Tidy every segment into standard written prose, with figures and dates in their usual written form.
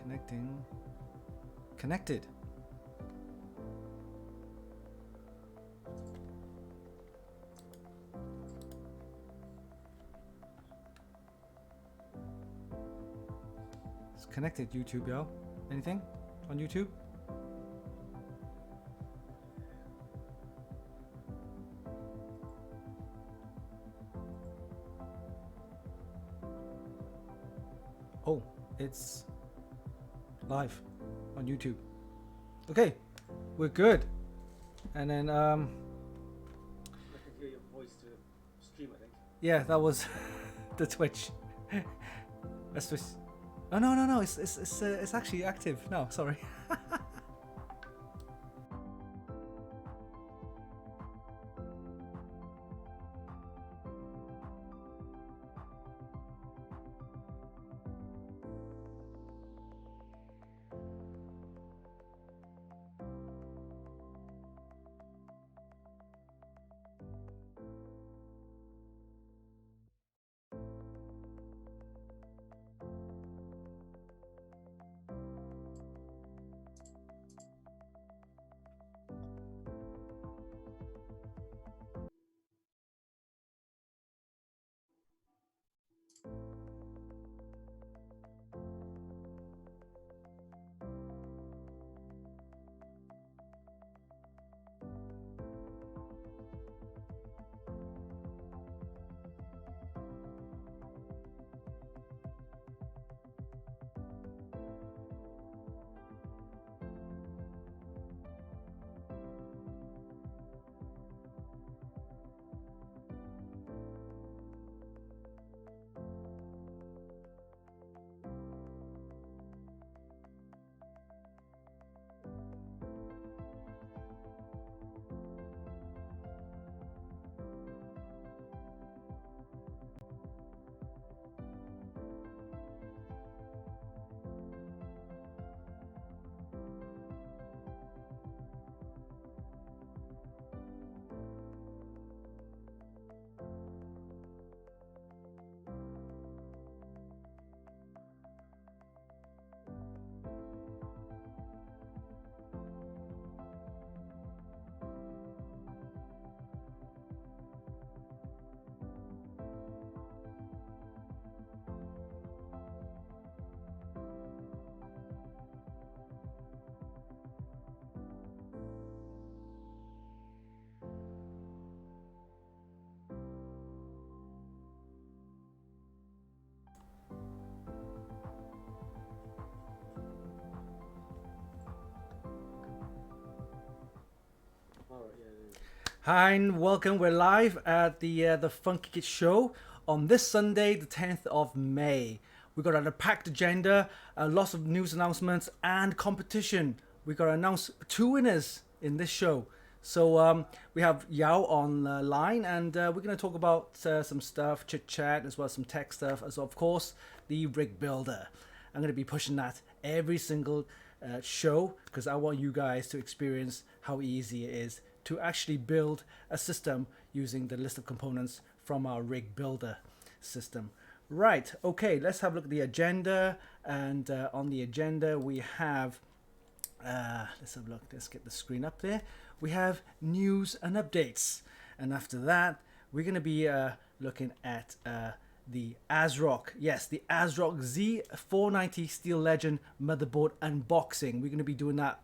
Connecting. Connected. It's connected, YouTube, yo. Anything on YouTube? Oh, it's live on YouTube. Okay, we're good. And then I can hear your voice to stream, I think. yeah, that was the Twitch. That's Twitch. Oh no, it's actually active. No, sorry. Hi and welcome. We're live at the Funky Kid Show on this Sunday, the 10th of May. We got a packed agenda, lots of news announcements and competition. We got to announce 2 winners in this show. So we have Yao online, and we're going to talk about some stuff, chit chat, as well as some tech stuff, as of course the rig builder. I'm going to be pushing that every single show because I want you guys to experience how easy it is to actually build a system using the list of components from our rig builder system. Right, okay, let's have a look at the agenda. And on the agenda we have, let's have a look, let's get the screen up there. We have news and updates. And after that, we're going to be looking at the ASRock. Yes, the ASRock Z490 Steel Legend motherboard unboxing. We're going to be doing that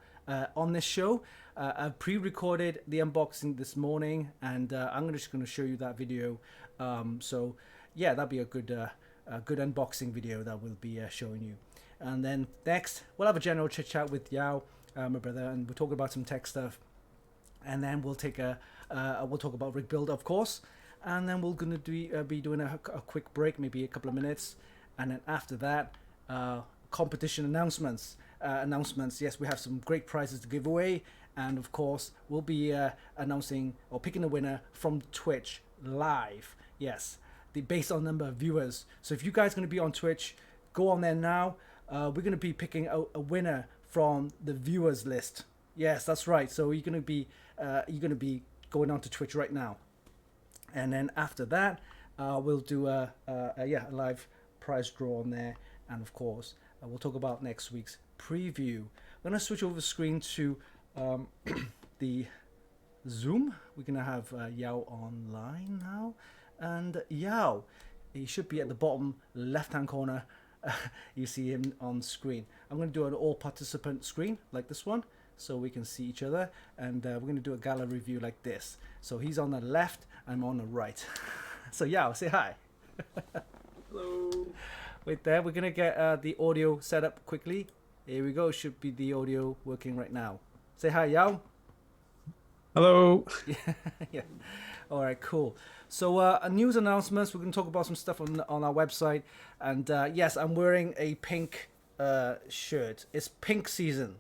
on this show. I've pre-recorded the unboxing this morning, and I'm just going to show you that video. So yeah, that'll be a good unboxing video that we'll be showing you. And then next, we'll have a general chit chat with Yao, my brother, and we'll talk about some tech stuff. And then we'll take we'll talk about rig build, of course. And then we're going to be doing a quick break, maybe a couple of minutes. And then after that, competition announcements. Yes, we have some great prizes to give away. And of course, we'll be announcing or picking a winner from Twitch live. Yes, based on number of viewers. So if you guys are going to be on Twitch, go on there now. We're going to be picking a winner from the viewers list. Yes, that's right. So you're going to be going on to Twitch right now. And then after that, we'll do a live prize draw on there, and of course we'll talk about next week's preview. I'm gonna switch over the screen to the Zoom. We're gonna have Yao online now, and Yao, he should be at the bottom left-hand corner. You see him on screen. I'm gonna do an all-participant screen like this one, so we can see each other, and we're gonna do a gala review like this. So he's on the left, I'm on the right. So Yao, say hi. Hello. Wait there, we're gonna get the audio set up quickly. Here we go, should be the audio working right now. Say hi, Yao. Hello. Yeah. All right, cool. So news announcements, we're gonna talk about some stuff on our website. And yes, I'm wearing a pink shirt. It's pink season.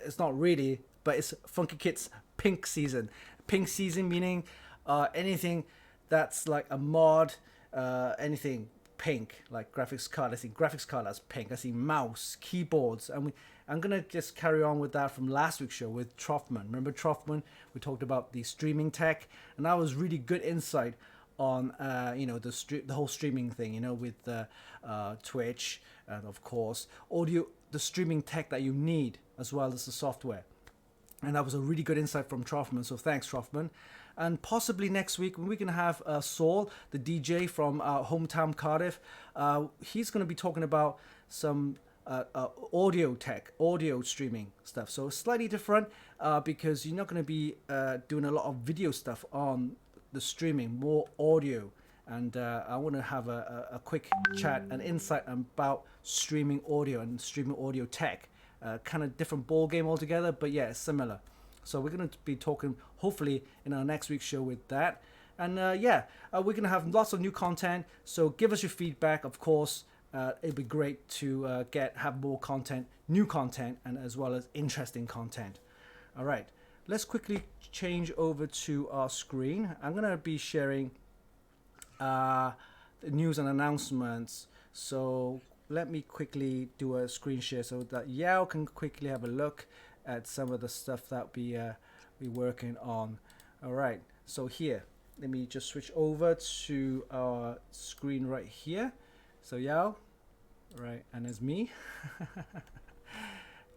It's not really, but it's Funky Kit's pink season. Pink season meaning anything that's like a mod, anything pink, like graphics card. I see graphics card that's pink. I see mouse, keyboards, and I'm gonna just carry on with that from last week's show with Troffman. Remember Troffman? We talked about the streaming tech, and that was really good insight on the whole streaming thing. With Twitch and of course audio, the streaming tech that you need as well as the software. And that was a really good insight from Troffman. So thanks, Troffman. And possibly next week we're going to have Saul, the DJ from hometown Cardiff. He's going to be talking about some audio tech, audio streaming stuff. So slightly different because you're not going to be doing a lot of video stuff on the streaming, more audio. And I want to have a quick chat and insight about streaming audio and streaming audio tech. Kind of different ball game altogether, but yeah, similar. So we're going to be talking hopefully in our next week's show with that. And we're going to have lots of new content. So give us your feedback, of course. It'd be great to have more content, new content, and as well as interesting content. All right, let's quickly change over to our screen. I'm going to be sharing the news and announcements. So let me quickly do a screen share so that Yao can quickly have a look at some of the stuff that we working on. All right, so here, let me just switch over to our screen right here. So Yao, right, and there's me.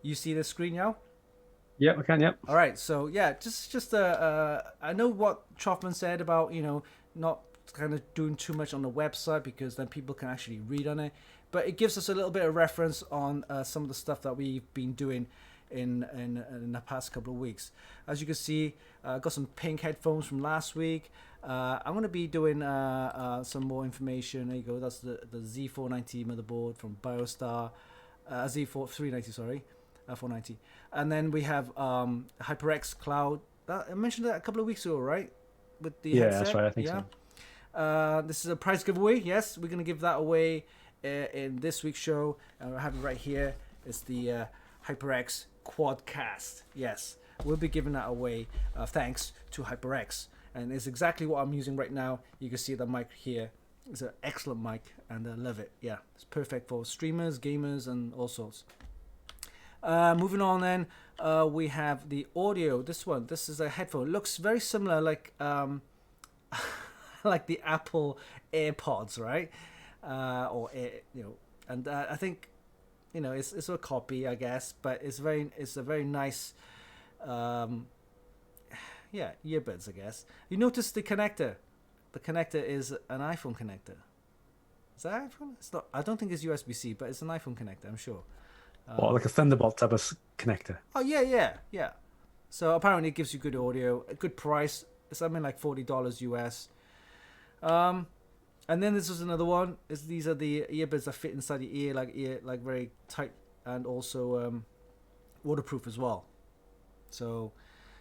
You see the screen, Yao? Yep, I can. Yep. All right, so yeah, just I know what Troffman said about not kind of doing too much on the website because then people can actually read on it, but it gives us a little bit of reference on some of the stuff that we've been doing in the past couple of weeks. As you can see, I got some pink headphones from last week. I'm going to be doing some more information. There you go. That's the Z490 motherboard from BioStar, Z390, sorry, 490. And then we have HyperX Cloud. I mentioned that a couple of weeks ago, right? With the headset. That's right. I think so. This is a prize giveaway. Yes, we're going to give that away in this week's show. I have it right here. It's the HyperX Quadcast. Yes, we'll be giving that away thanks to HyperX. And it's exactly what I'm using right now. You can see the mic here. It's an excellent mic and I love it. Yeah, it's perfect for streamers, gamers, and all sorts. Moving on then, we have the audio. This is a headphone. It looks very similar like like the Apple AirPods, right? And I think it's a copy, I guess, but it's a very nice earbuds, I guess. You notice the connector. The connector is an iPhone connector. Is that iPhone? It's not. I don't think it's USB-C, but it's an iPhone connector, I'm sure. Like a Thunderbolt type of connector. Oh yeah. So apparently it gives you good audio, a good price. It's something like $40 US. And then this is another one. These are the earbuds that fit inside the ear, like very tight, and also waterproof as well. So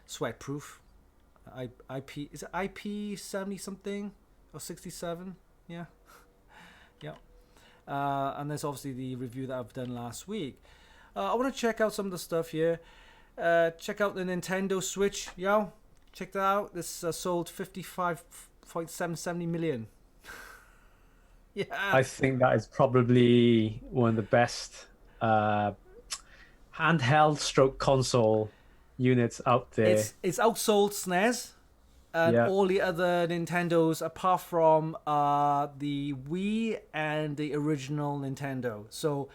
sweat proof. IP is it IP 70 something or 67? Yeah. Yeah. And there's obviously the review that I've done last week. I want to check out some of the stuff here. Check out the Nintendo Switch. Yo, check that out. This sold 55.770 million. Yeah. I think that is probably one of the best handheld stroke console units out there. It's outsold SNES. and Yeah. all the other Nintendos apart from the Wii and the original Nintendo. So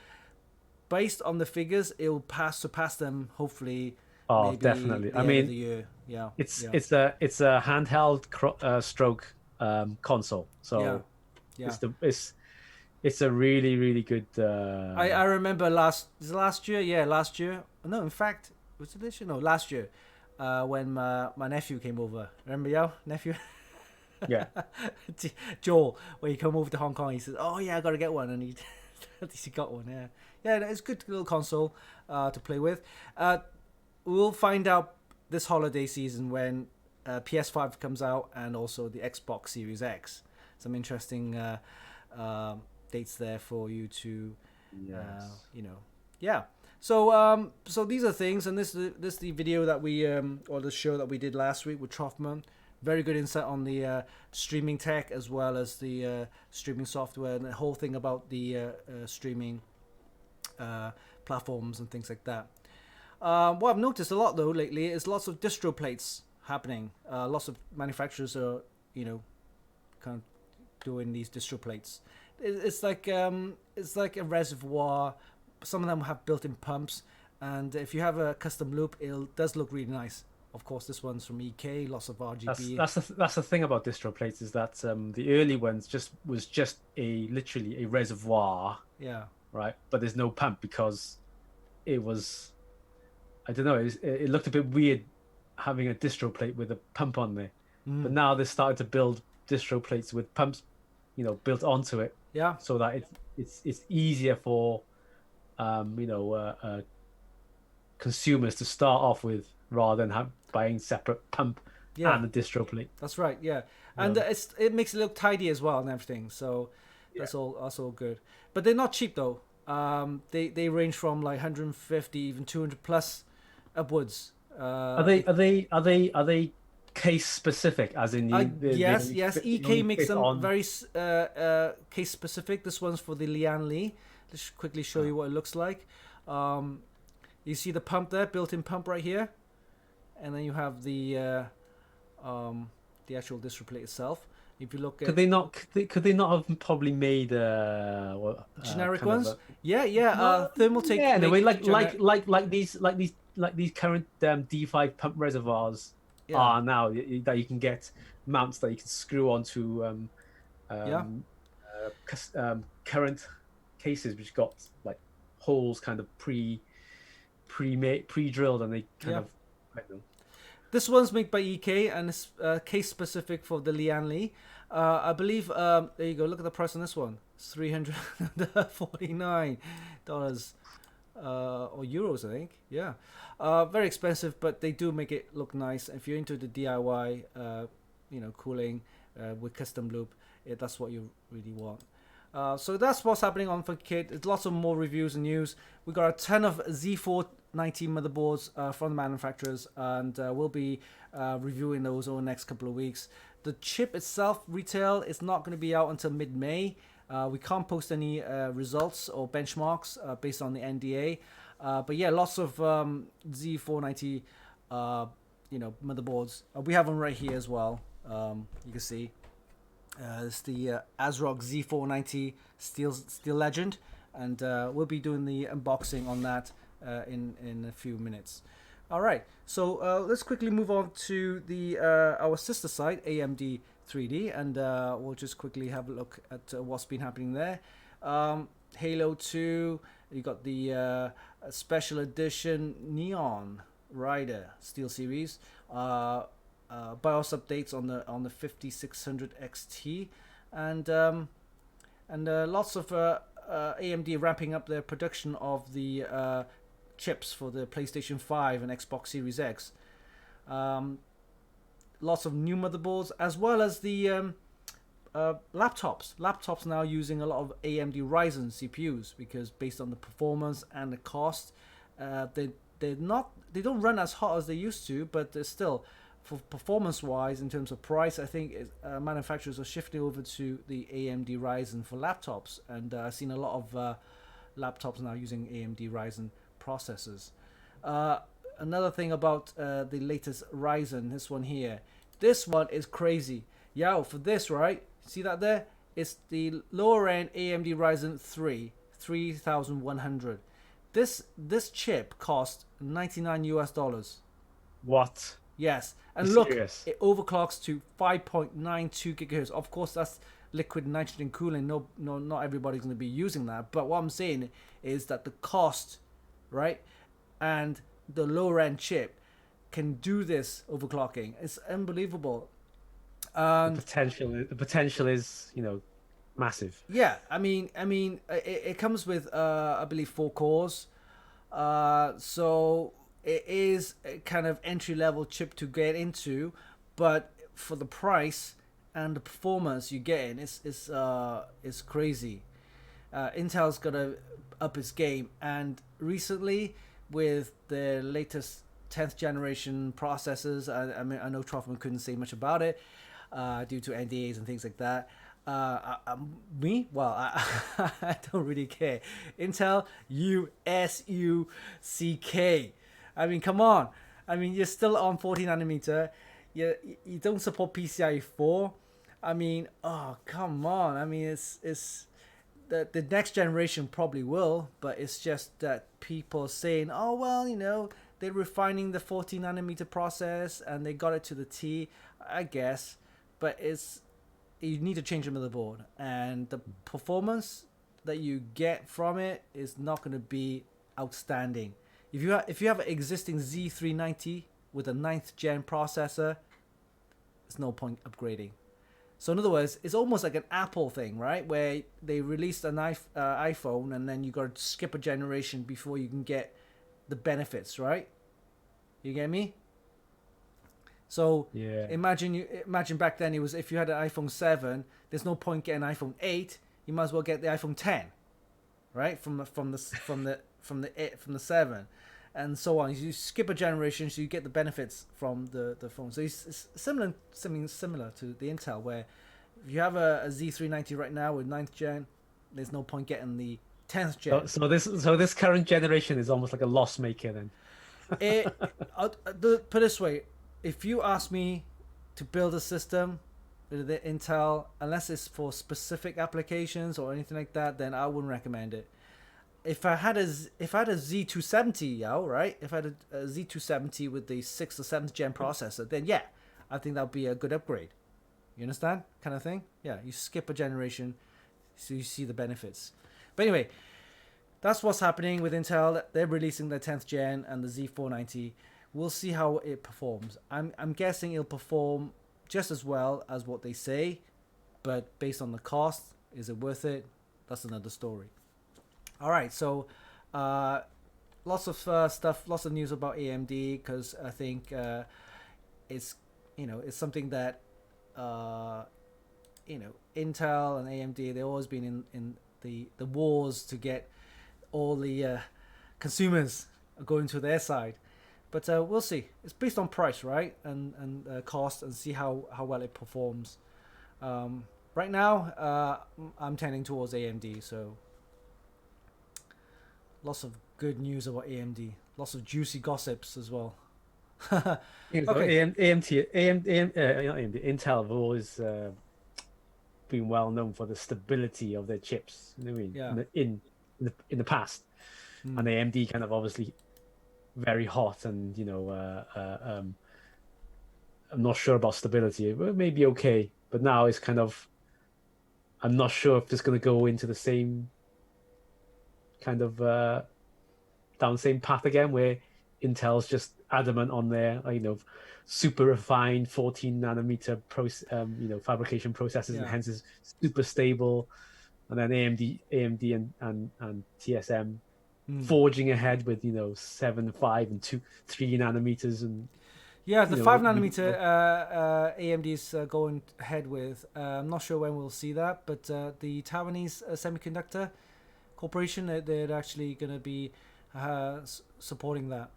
based on the figures, it will surpass them. Hopefully, Oh, maybe definitely. I the end of mean, the year. Yeah, it's yeah, it's a it's a handheld stroke console, yeah, so yeah. it's the it's a really really good. I remember last year. Yeah, last year. No, in fact, was it this year? No, last year. When my nephew came over. Remember, yo, nephew? Yeah. Joel, when he come over to Hong Kong, he says, "Oh yeah, I gotta get one," and he at least he got one. Yeah, yeah, it's a good little console to play with. We'll find out this holiday season when PS5 comes out and also the Xbox Series X. Some interesting dates there for you to, Yes. yeah. So these are things, and this the video that we or the show that we did last week with Troffman. Very good insight on the streaming tech as well as the streaming software and the whole thing about the streaming platforms and things like that. What I've noticed a lot though lately is lots of distro plates happening. Lots of manufacturers are, kind of doing these distro plates. It's like a reservoir. Some of them have built-in pumps, and if you have a custom loop, it does look really nice. Of course, this one's from EK. Lots of RGB. That's the thing about distro plates is that the early ones was just literally a reservoir, Yeah, right? But there's no pump because it was, I don't know, it looked a bit weird having a distro plate with a pump on there. But now they're starting to build distro plates with pumps, built onto it, yeah, so that it's easier for consumers to start off with rather than buying separate pump yeah. and a distro plate. That's right. Yeah, and Yeah. it makes it look tidy as well and everything. So Yeah. that's all good. But they're not cheap though. They range from like 150, even 200 plus upwards. Are they case specific? As in they Yes, only yes. fit, they EK only makes fit them on. very case specific. This one's for the Lian Li. Let's quickly show you what it looks like. You see the pump there, built-in pump right here, and then you have the actual distro plate itself. If you look at Could they not have probably made generic kind of ones, a yeah. Thermaltake yeah, in a way, make like these current D5 pump reservoirs yeah, are now, that you can get mounts that you can screw onto yeah, um, current cases, which got like holes kind of pre-drilled, and they kind yeah. of, I don't know. This one's made by EK and it's case specific for the Lian Li. I believe there you go. Look at the price on this one. It's $349 or euros, I think. Yeah, very expensive, but they do make it look nice. If you're into the DIY, cooling with custom loop, that's what you really want. So that's what's happening on FunkyKit. There's lots of more reviews and news. We got a ton of Z490 motherboards from the manufacturers, and we'll be reviewing those over the next couple of weeks. The chip itself, retail, is not going to be out until mid-May. We can't post any results or benchmarks based on the NDA. But yeah, lots of Z490, motherboards. We have them right here as well. You can see. It's the ASRock Z490 Steel Legend, and we'll be doing the unboxing on that in a few minutes. All right, so let's quickly move on to the our sister site, AMD 3D, and we'll just quickly have a look at what's been happening there. Halo 2, you got the special edition Neon Rider Steel Series. BIOS updates on the 5600 XT, and lots of AMD ramping up their production of the chips for the PlayStation 5 and Xbox Series X. Lots of new motherboards, as well as the laptops. Laptops now using a lot of AMD Ryzen CPUs, because based on the performance and the cost, they don't run as hot as they used to, but they're still, for performance-wise, in terms of price, I think manufacturers are shifting over to the AMD Ryzen for laptops, and I've seen a lot of laptops now using AMD Ryzen processors. Another thing about the latest Ryzen, this one here, This one is crazy. Yo, for this, right? See that there? It's the lower end AMD Ryzen 3 3100. This chip cost $99. What? Yes, You and look, serious? it overclocks to 5.92 gigahertz. Of course, that's liquid nitrogen cooling. No, not everybody's going to be using that. But what I'm saying is that the cost, right, and the lower end chip can do this overclocking. It's unbelievable. And The potential is, massive. yeah, it comes with I believe 4 cores. So it is a kind of entry level chip to get into, but for the price and the performance you're getting, it's crazy. Intel's gotta up its game, and recently with the latest 10th generation processors, I know Trofman couldn't say much about it due to NDAs and things like that. I don't really care. Intel USUCK. I mean, come on. I mean, you're still on 40 nanometer. You don't support PCIe 4. I mean, oh, come on. I mean, it's the next generation probably will, but it's just that people saying, oh, well, they're refining the 40 nanometer process and they got it to the T, I guess. But you need to change the motherboard, and the performance that you get from it is not going to be outstanding. If you have an existing Z390 with a 9th gen processor, there's no point upgrading. So in other words, it's almost like an Apple thing, right? Where they released an iPhone and then you got to skip a generation before you can get the benefits, right? You get me? So Yeah. imagine back then it was, if you had an iPhone 7, there's no point getting an iPhone 8. You might as well get the iPhone 10, right? From the 7, and so on. You skip a generation, so you get the benefits from the phone. So it's similar to the Intel, where if you have a Z390 right now with 9th gen, there's no point getting the 10th gen. So this current generation is almost like a loss maker then. Put it this way, if you ask me to build a system with the Intel, unless it's for specific applications or anything like that, then I wouldn't recommend it. If I had a Z270, right? If I had a Z270 with the 6th or 7th gen processor, then yeah, I think that would be a good upgrade. You understand? Kind of thing? Yeah, you skip a generation, so you see the benefits. But anyway, that's what's happening with Intel. They're releasing their 10th gen and the Z490. We'll see how it performs. I'm guessing it'll perform just as well as what they say, but based on the cost, is it worth it? That's another story. All right, so lots of stuff, lots of news about AMD, because I think it's something that Intel and AMD, they've always been in the wars to get all the consumers going to their side. But we'll see. It's based on price, right, and cost, and see how well it performs. Right now, I'm tending towards AMD. So lots of good news about AMD. Lots of juicy gossips as well. Okay. Intel have always been well known for the stability of their chips. You know what I mean? Yeah. In the past, and AMD kind of obviously very hot, and I'm not sure about stability. It may be okay, but now it's kind of, I'm not sure if it's going to go into the same kind of down the same path again, where Intel's just adamant on their super refined 14 nanometer fabrication processes, and hence is super stable, and then AMD and TSM forging ahead with 7, 5, and 2, 3 nanometers, and the 5 nanometer AMD is going ahead with. I'm not sure when we'll see that, but the Taiwanese Semiconductor Corporation, they're actually going to be supporting that.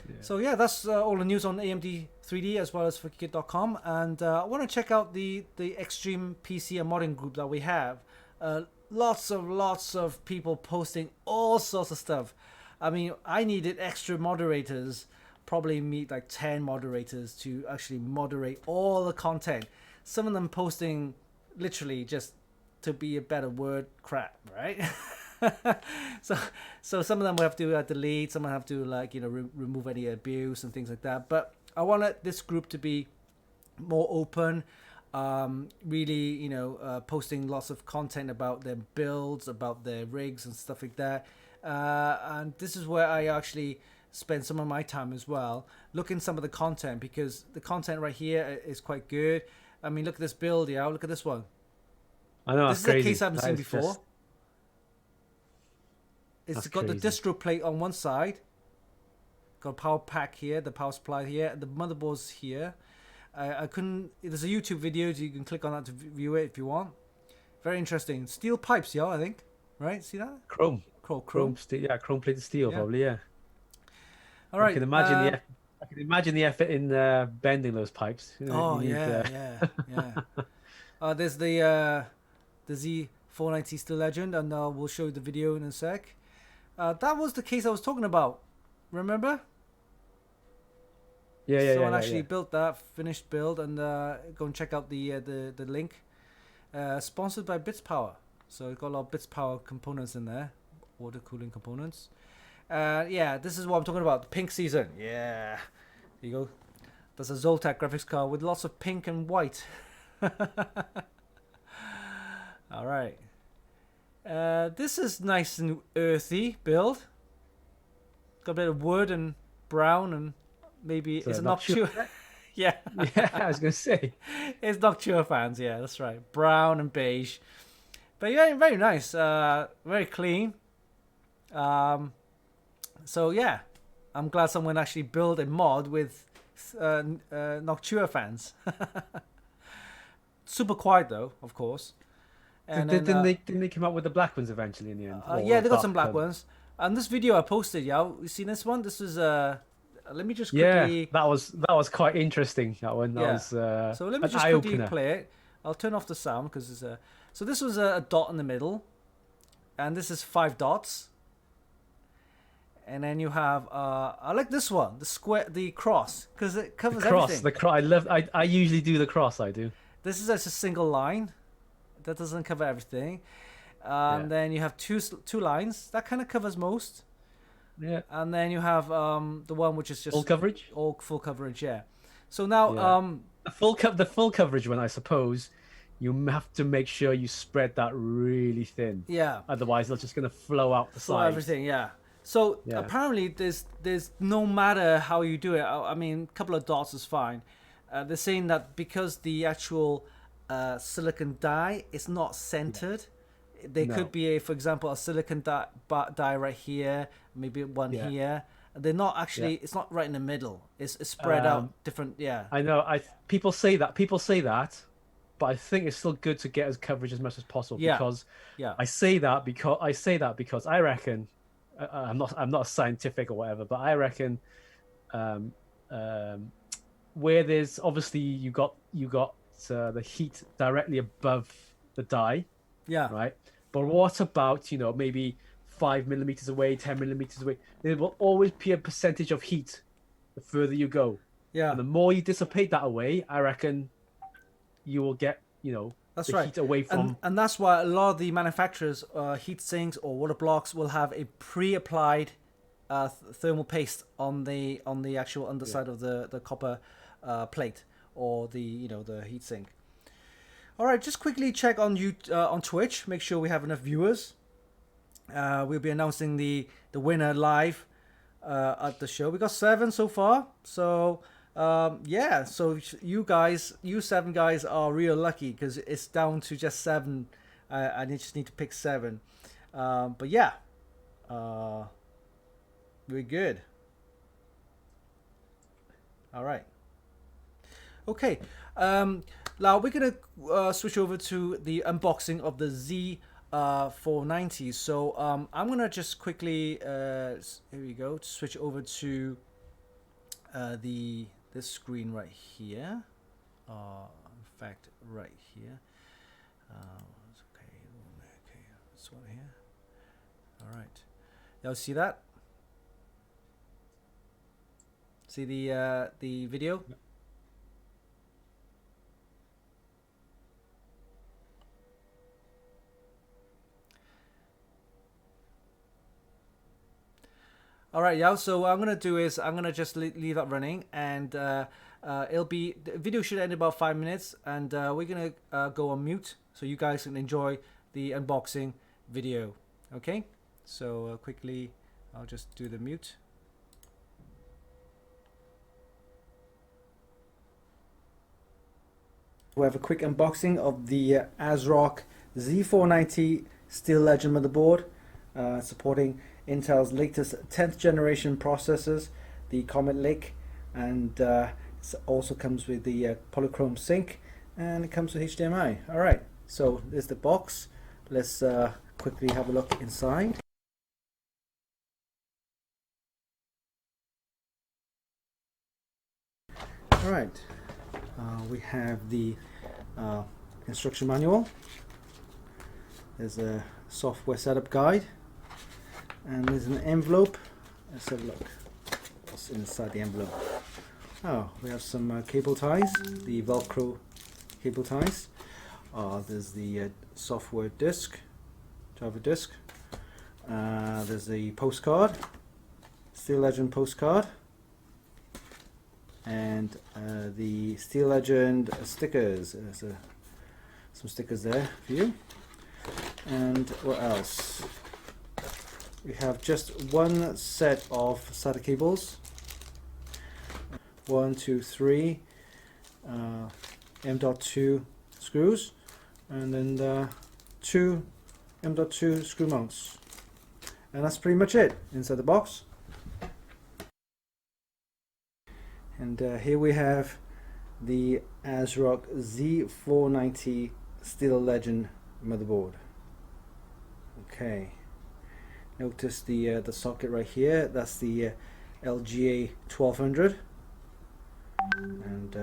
Yeah. So yeah, that's all the news on AMD 3D as well as FunkyKit.com, and I want to check out the Extreme PC and modding group that we have. Lots of people posting all sorts of stuff. I mean, I needed extra moderators, probably meet like 10 moderators to actually moderate all the content. Some of them posting literally just to be a better word crap, right? so some of them will have to delete, some will have to like remove any abuse and things like that. But I wanted this group to be more open, really posting lots of content about their builds, about their rigs and stuff like that. And this is where I actually spend some of my time as well, looking some of the content, because the content right here is quite good. I mean, look at this build, yeah. Look at this one. I know, This that's is crazy. a case I haven't That seen is before. just- It's That's got crazy. the distro plate on one side. Got a power pack here, the power supply here, the motherboard's here. I couldn't. There's a YouTube video, so you can click on that to view it if you want. Very interesting. Steel pipes, yo. I think, right? See that? Chrome. Chrome. Steel, yeah, chrome plated steel, Yeah. probably, yeah. All right. I can imagine the effort in bending those pipes. Oh You need, yeah. There's the Z490 Steel Legend, and we'll show you the video in a sec. That was the case I was talking about. Remember? yeah, Someone yeah, actually yeah. built that finished build, and go and check out the link. Sponsored by Bits Power, so it's got a lot of Bits Power components in there, water cooling components. Yeah, this is what I'm talking about. The pink season. Yeah, there you go. There's a Zoltak graphics card with lots of pink and white. All right. This is nice and earthy build. Got a bit of wood and brown and maybe So it's a Noctua- Noctua. Yeah. Yeah, I was gonna say. It's Noctua fans. Yeah, that's right. Brown and beige. But yeah, very nice. Very clean. So yeah, I'm glad someone actually built a mod with Noctua fans. Super quiet though, of course. And Didn't they come up with the black ones eventually in the end? Or yeah, they got some dark black ones. And this video I posted, yeah, you seen this one? This was let me just Yeah, quickly. that was quite interesting. That one, that Yeah. was So let me an just eye quickly opener. play it. I'll turn off the sound because it's a. So this was a dot in the middle, and this is 5 dots. And then you have I like this one, the square, the cross, because it covers everything. The cross. I usually do the cross. I do. This is just a single line. That doesn't cover everything. And then you have two lines. That kind of covers most. Yeah. And then you have the one which is just Full coverage. all full coverage. Yeah. So now Yeah. The full coverage one, I suppose, you have to make sure you spread that really thin. yeah. Otherwise, they're just gonna flow out the For sides. everything, yeah. So Yeah. apparently, there's no matter how you do it. I mean, a couple of dots is fine. They're saying that because the actual silicon die is not centered, there No. could be for example, a silicon die right here, maybe one Yeah. here. They're not actually. Yeah. It's not right in the middle. It's spread out different. Yeah. I know. People say that, but I think it's still good to get as coverage as much as possible. Yeah. Because Yeah. I say that because I reckon I'm not a scientific or whatever, but I reckon where there's obviously you got the heat directly above the die, Yeah. right? But what about maybe 5 millimeters away, 10 millimeters away? There will always be a percentage of heat the further you go, Yeah. and the more you dissipate that away, I reckon you will get That's the right. heat away from. And that's why a lot of the manufacturers, heat sinks or water blocks, will have a pre-applied thermal paste on the actual underside of the copper plate or the the heat sink. All right, just quickly check on on Twitch. Make sure we have enough viewers. We'll be announcing the winner live at the show. We got 7 so far. So yeah, so you 7 guys are real lucky because it's down to just 7. I just need to pick 7. But yeah, we're good. All right. Okay. Now we're gonna switch over to the unboxing of the Z490. So I'm gonna just quickly here we go, switch over to this screen right here. In fact, right here. Okay, this one here. All right. Y'all see that? see the video. All right, yeah. So what I'm gonna do is I'm gonna just leave that running, and it'll be the video should end in about 5 minutes, and we're gonna go on mute so you guys can enjoy the unboxing video. Okay. So quickly, I'll just do the mute. We have a quick unboxing of the ASRock Z490 Steel Legend motherboard, supporting Intel's latest 10th generation processors, the Comet Lake, and it also comes with the polychrome sync, and it comes with HDMI. All right, so there's the box. Let's quickly have a look inside. All right, we have the instruction manual. There's a software setup guide, and there's an envelope. Let's have a look what's inside the envelope. Oh, we have some cable ties, the Velcro cable ties. There's the software disk, Java disk. There's the postcard, Steel Legend postcard, and the Steel Legend stickers. There's some stickers there for you. And what else? We have just one set of SATA cables. 1, 2, 3 M.2 screws, and then 2 M.2 screw mounts. And that's pretty much it inside the box. And here we have the ASRock Z490 Steel Legend motherboard. Okay, notice the socket right here. That's the LGA 1200, and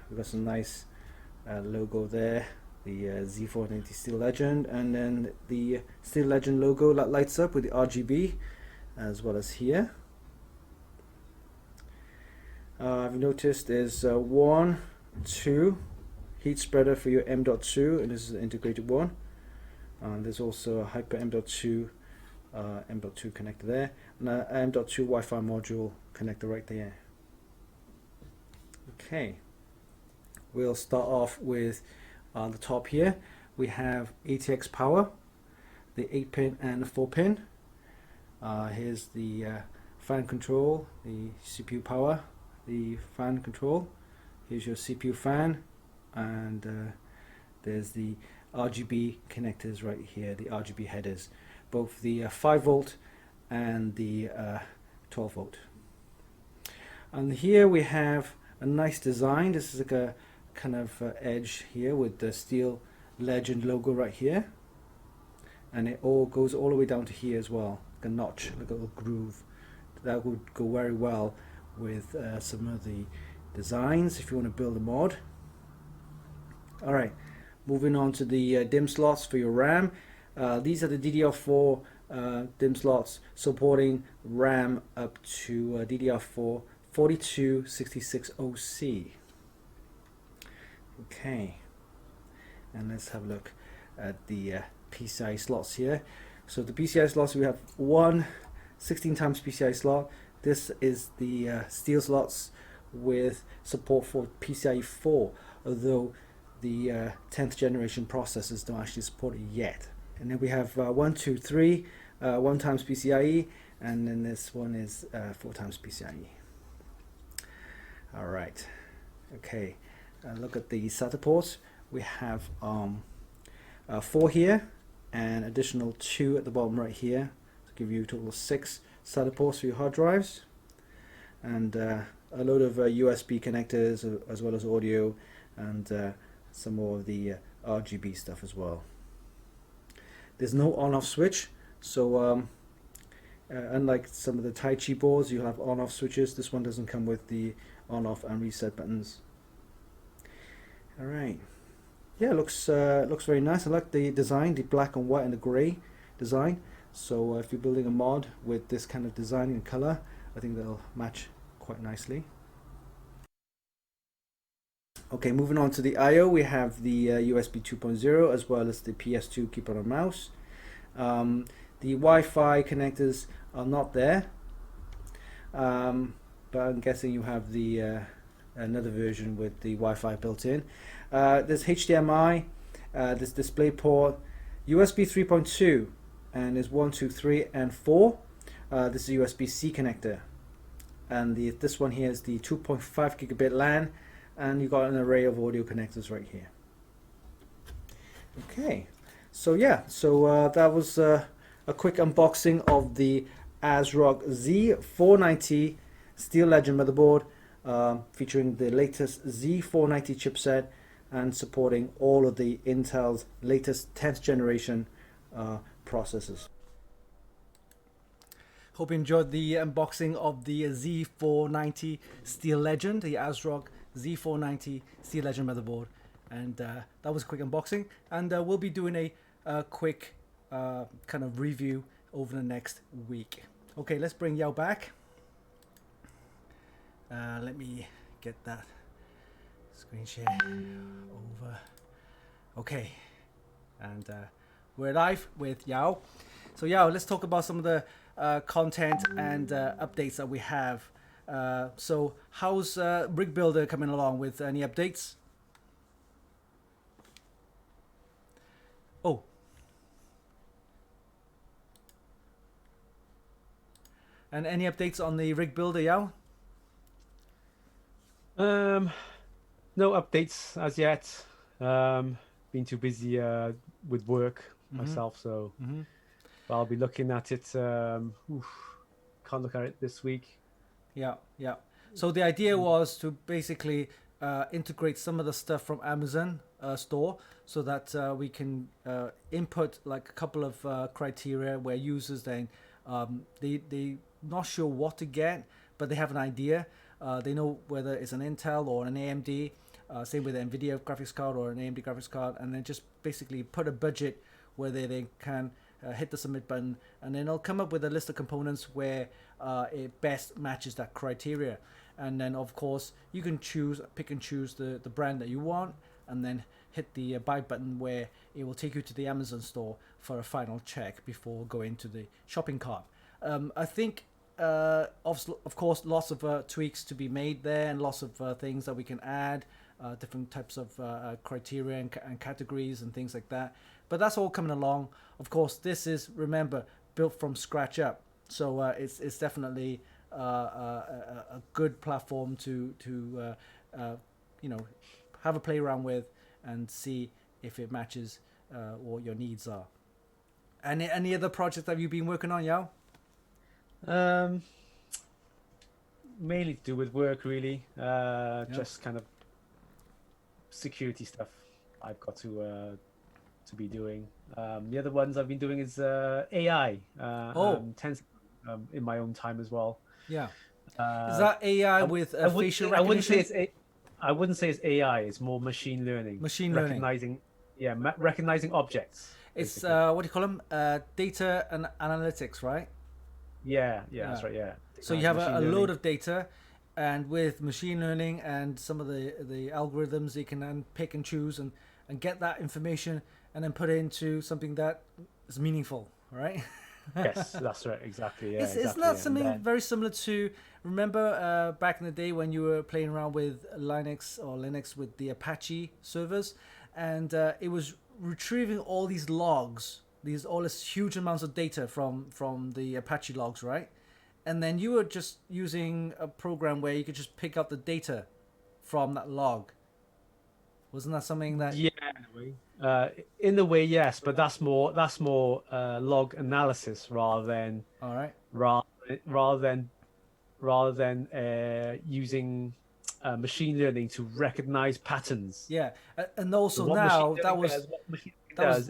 we've got some nice logo there. The Z490 Steel Legend, and then the Steel Legend logo that lights up with the RGB, as well as here. I've noticed there's 1, 2 heat spreader for your M.2, and this is an integrated one. There's also a Hyper M.2 connector there, and an M.2 Wi-Fi module connector right there. Okay, we'll start off with the top here. We have ATX power, the 8-pin and the 4-pin. Here's the fan control, the CPU power, the fan control. Here's your CPU fan, and there's the RGB connectors right here, the RGB headers, both the 5 volt and the 12 volt. And here we have a nice design. This is like a kind of edge here with the Steel Legend logo right here, and it all goes all the way down to here as well, like a notch, like a little groove. That would go very well with some of the designs if you want to build a mod. Alright, moving on to the DIMM slots for your RAM. These are the DDR4 DIMM slots supporting RAM up to DDR4 4266OC. Okay, and let's have a look at the PCIe slots here. So the PCIe slots, we have one 16 times PCIe slot. This is the steel slots with support for PCIe 4, although the 10th generation processors don't actually support it yet. And then we have 1, 2, 3, 1 times PCIe, and then this one is 4 times PCIe. All right, okay. Look at the SATA ports. We have 4 here, and additional 2 at the bottom right here to give you a total of 6 SATA ports for your hard drives, and a load of USB connectors as well as audio, and some more of the RGB stuff as well. There's no on-off switch, so unlike some of the Tai Chi boards, you'll have on-off switches. This one doesn't come with the on-off and reset buttons. All right, yeah, looks very nice. I like the design, the black and white and the gray design. So if you're building a mod with this kind of design and color, I think that'll match quite nicely. Okay, moving on to the I/O, we have the USB 2.0 as well as the PS2 keyboard and mouse. The Wi-Fi connectors are not there, but I'm guessing you have the another version with the Wi-Fi built in. There's HDMI, there's DisplayPort, USB 3.2, and there's 1, 2, 3, and 4. This is a USB-C connector, and this one here is the 2.5 gigabit LAN, and you've got an array of audio connectors right here. Okay, so yeah, that was a quick unboxing of the ASRock Z490 Steel Legend motherboard, featuring the latest Z490 chipset and supporting all of the Intel's latest 10th generation processors. Hope you enjoyed the unboxing of the Z490 Steel Legend, the ASRock Z490 Steel Legend motherboard, and that was a quick unboxing, and we'll be doing a quick kind of review over the next week. Okay, let's bring Yao back. Let me get that screen share over. Okay, and we're live with Yao. So Yao, let's talk about some of the content and updates that we have. So how's Rig Builder coming along with any updates? Oh. And any updates on the Rig Builder, Yao? No updates as yet. Been too busy with work myself, so I'll be looking at it. Can't look at it this week. Yeah. So the idea was to basically integrate some of the stuff from Amazon store, so that we can input like a couple of criteria where users then they not sure what to get, but they have an idea. They know whether it's an Intel or an AMD, same with an NVIDIA graphics card or an AMD graphics card, and then just basically put a budget where they can hit the submit button, and then it'll come up with a list of components where it best matches that criteria. And then of course you can pick and choose the brand that you want, and then hit the buy button where it will take you to the Amazon store for a final check before going to the shopping cart. I think of course lots of tweaks to be made there, and lots of things that we can add, different types of criteria and categories and things like that, but that's all coming along. Of course, this is, remember, built from scratch up, so it's definitely a good platform to have a play around with and see if it matches what your needs are. Any other projects that you've been working on, Yao? Mainly to do with work, really. Just kind of security stuff I've got to be doing. The other ones I've been doing is AI. In my own time as well. Yeah. Is that AI with facial recognition? I wouldn't say it's AI. It's more machine learning. Recognizing objects. It's what do you call them? Data and analytics, right? Yeah, that's right. Yeah. So you have a load of data, and with machine learning and some of the algorithms, you can then pick and choose and get that information and then put it into something that is meaningful, right? Yes, that's right. Exactly. Yeah. Isn't that something very similar to, remember back in the day when you were playing around with Linux with the Apache servers, and it was retrieving all these logs, all this huge amounts of data from the Apache logs, right? And then you were just using a program where you could just pick up the data from that log. Wasn't that something that? Yeah, in a way, yes, but that's more log analysis rather than using machine learning to recognize patterns. Yeah, and also now that was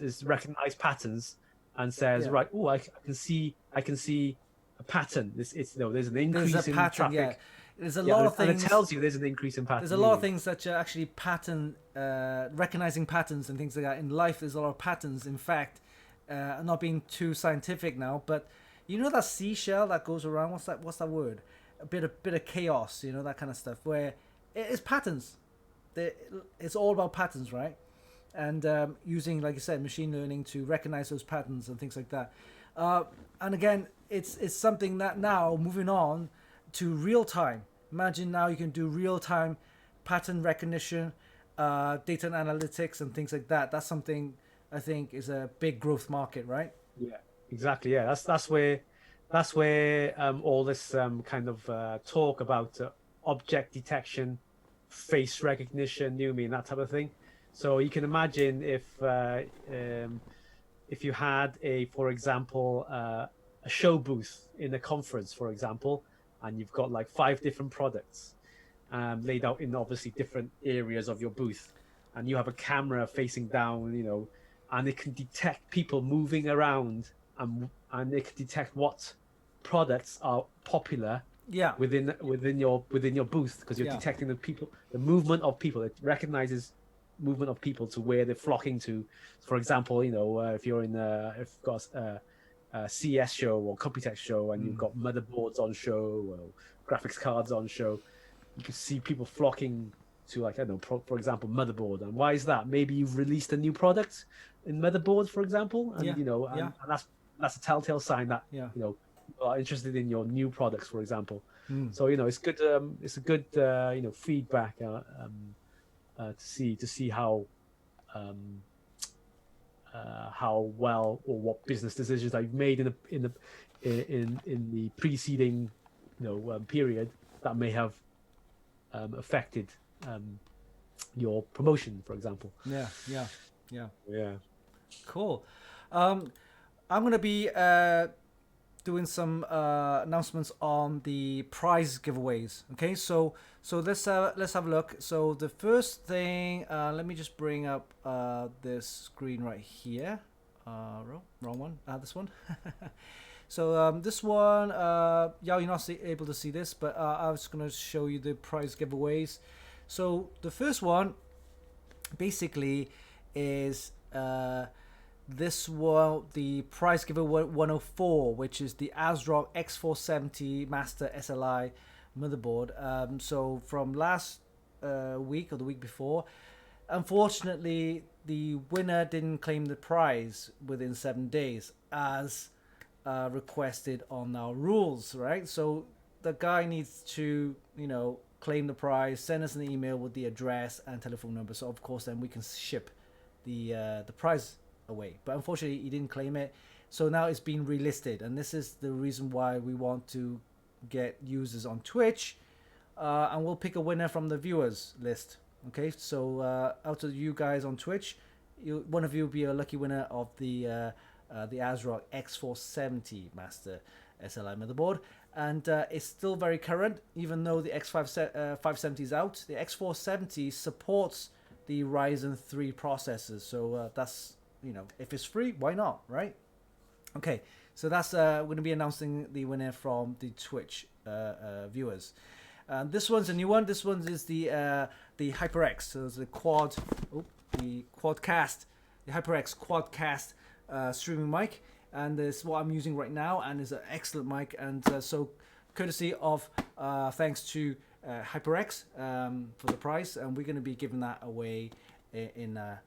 is recognize patterns and says, right, oh, I can see a pattern. There's an increase in traffic. Yeah. There's a lot of things, and it tells you there's an increase in pattern. There's a lot of things that are actually pattern recognizing patterns and things like that in life. There's a lot of patterns. In fact, I'm not being too scientific now, but you know that seashell that goes around. What's that word? A bit of chaos. You know, that kind of stuff where it's patterns. it's all about patterns, right? And using, like I said, machine learning to recognize those patterns and things like that. And again, it's something that now moving on to real time. Imagine now you can do real time pattern recognition, data and analytics, and things like that. That's something I think is a big growth market, right? Yeah, exactly. Yeah, that's where all this kind of talk about object detection, face recognition, you mean that type of thing. So you can imagine if you had for example, a show booth in a conference, for example, and you've got like 5 different products laid out in obviously different areas of your booth, and you have a camera facing down, and it can detect people moving around, and it can detect what products are popular Yeah, within your booth, because you're yeah, detecting the movement of people. It recognizes movement of people to where they're flocking to. For example, if you're if you've got a CS show or Computex show, and you've got motherboards on show or graphics cards on show, you can see people flocking to, like, I don't know, for example, motherboard. And why is that? Maybe you've released a new product in motherboard, for example, and yeah, yeah, and that's a telltale sign that yeah. people are interested in your new products, for example. Mm. So it's good. It's a good feedback to see how well, or what business decisions I've made in the preceding period that may have affected your promotion, for example. Yeah, yeah, yeah. Yeah. Cool. I'm gonna be doing some announcements on the prize giveaways. Okay, so let's have a look. So the first thing, let me just bring up this screen right here. Wrong one. This one. So this one, yeah, you're not able to see this, but I was gonna show you the prize giveaways. So the first one, basically, is this one, the prize giveaway 104, which is the ASRock X470 Master SLI motherboard. So from last week or the week before, unfortunately, the winner didn't claim the prize within 7 days, as requested on our rules, right? So the guy needs to, claim the prize, send us an email with the address and telephone number. So of course, then we can ship the prize away. But unfortunately, he didn't claim it. So now it's been relisted, and this is the reason why we want to get users on Twitch, and we'll pick a winner from the viewers list. Okay, so out of you guys on Twitch, one of you will be a lucky winner of the ASRock X470 Master SLI motherboard, and it's still very current, even though the X570 is out. The X470 supports the Ryzen 3 processors, so that's, if it's free, why not, right? Okay, so that's we're going to be announcing the winner from the Twitch viewers. This one's a new one. This one is the HyperX. So it's the Quadcast, the HyperX Quadcast streaming mic, and this is what I'm using right now, and is an excellent mic. And so, courtesy of thanks to HyperX for the prize, and we're going to be giving that away in a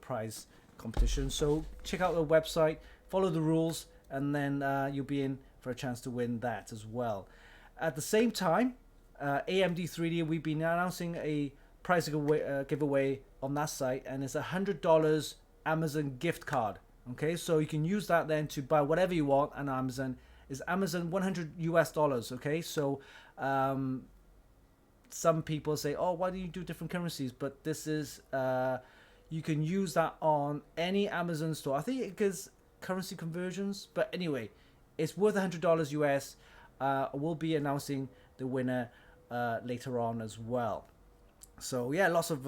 prize competition. So check out the website, follow the rules, and then you'll be in for a chance to win that as well. At the same time, AMD 3D, we've been announcing a prize giveaway on that site, and it's $100 Amazon gift card. Okay, so you can use that then to buy whatever you want on Amazon. Is Amazon $100? Okay, so some people say, oh, why do you do different currencies? But this is you can use that on any Amazon store. I think it gives currency conversions, but anyway, it's worth $100 US. We'll be announcing the winner later on as well. So yeah, lots of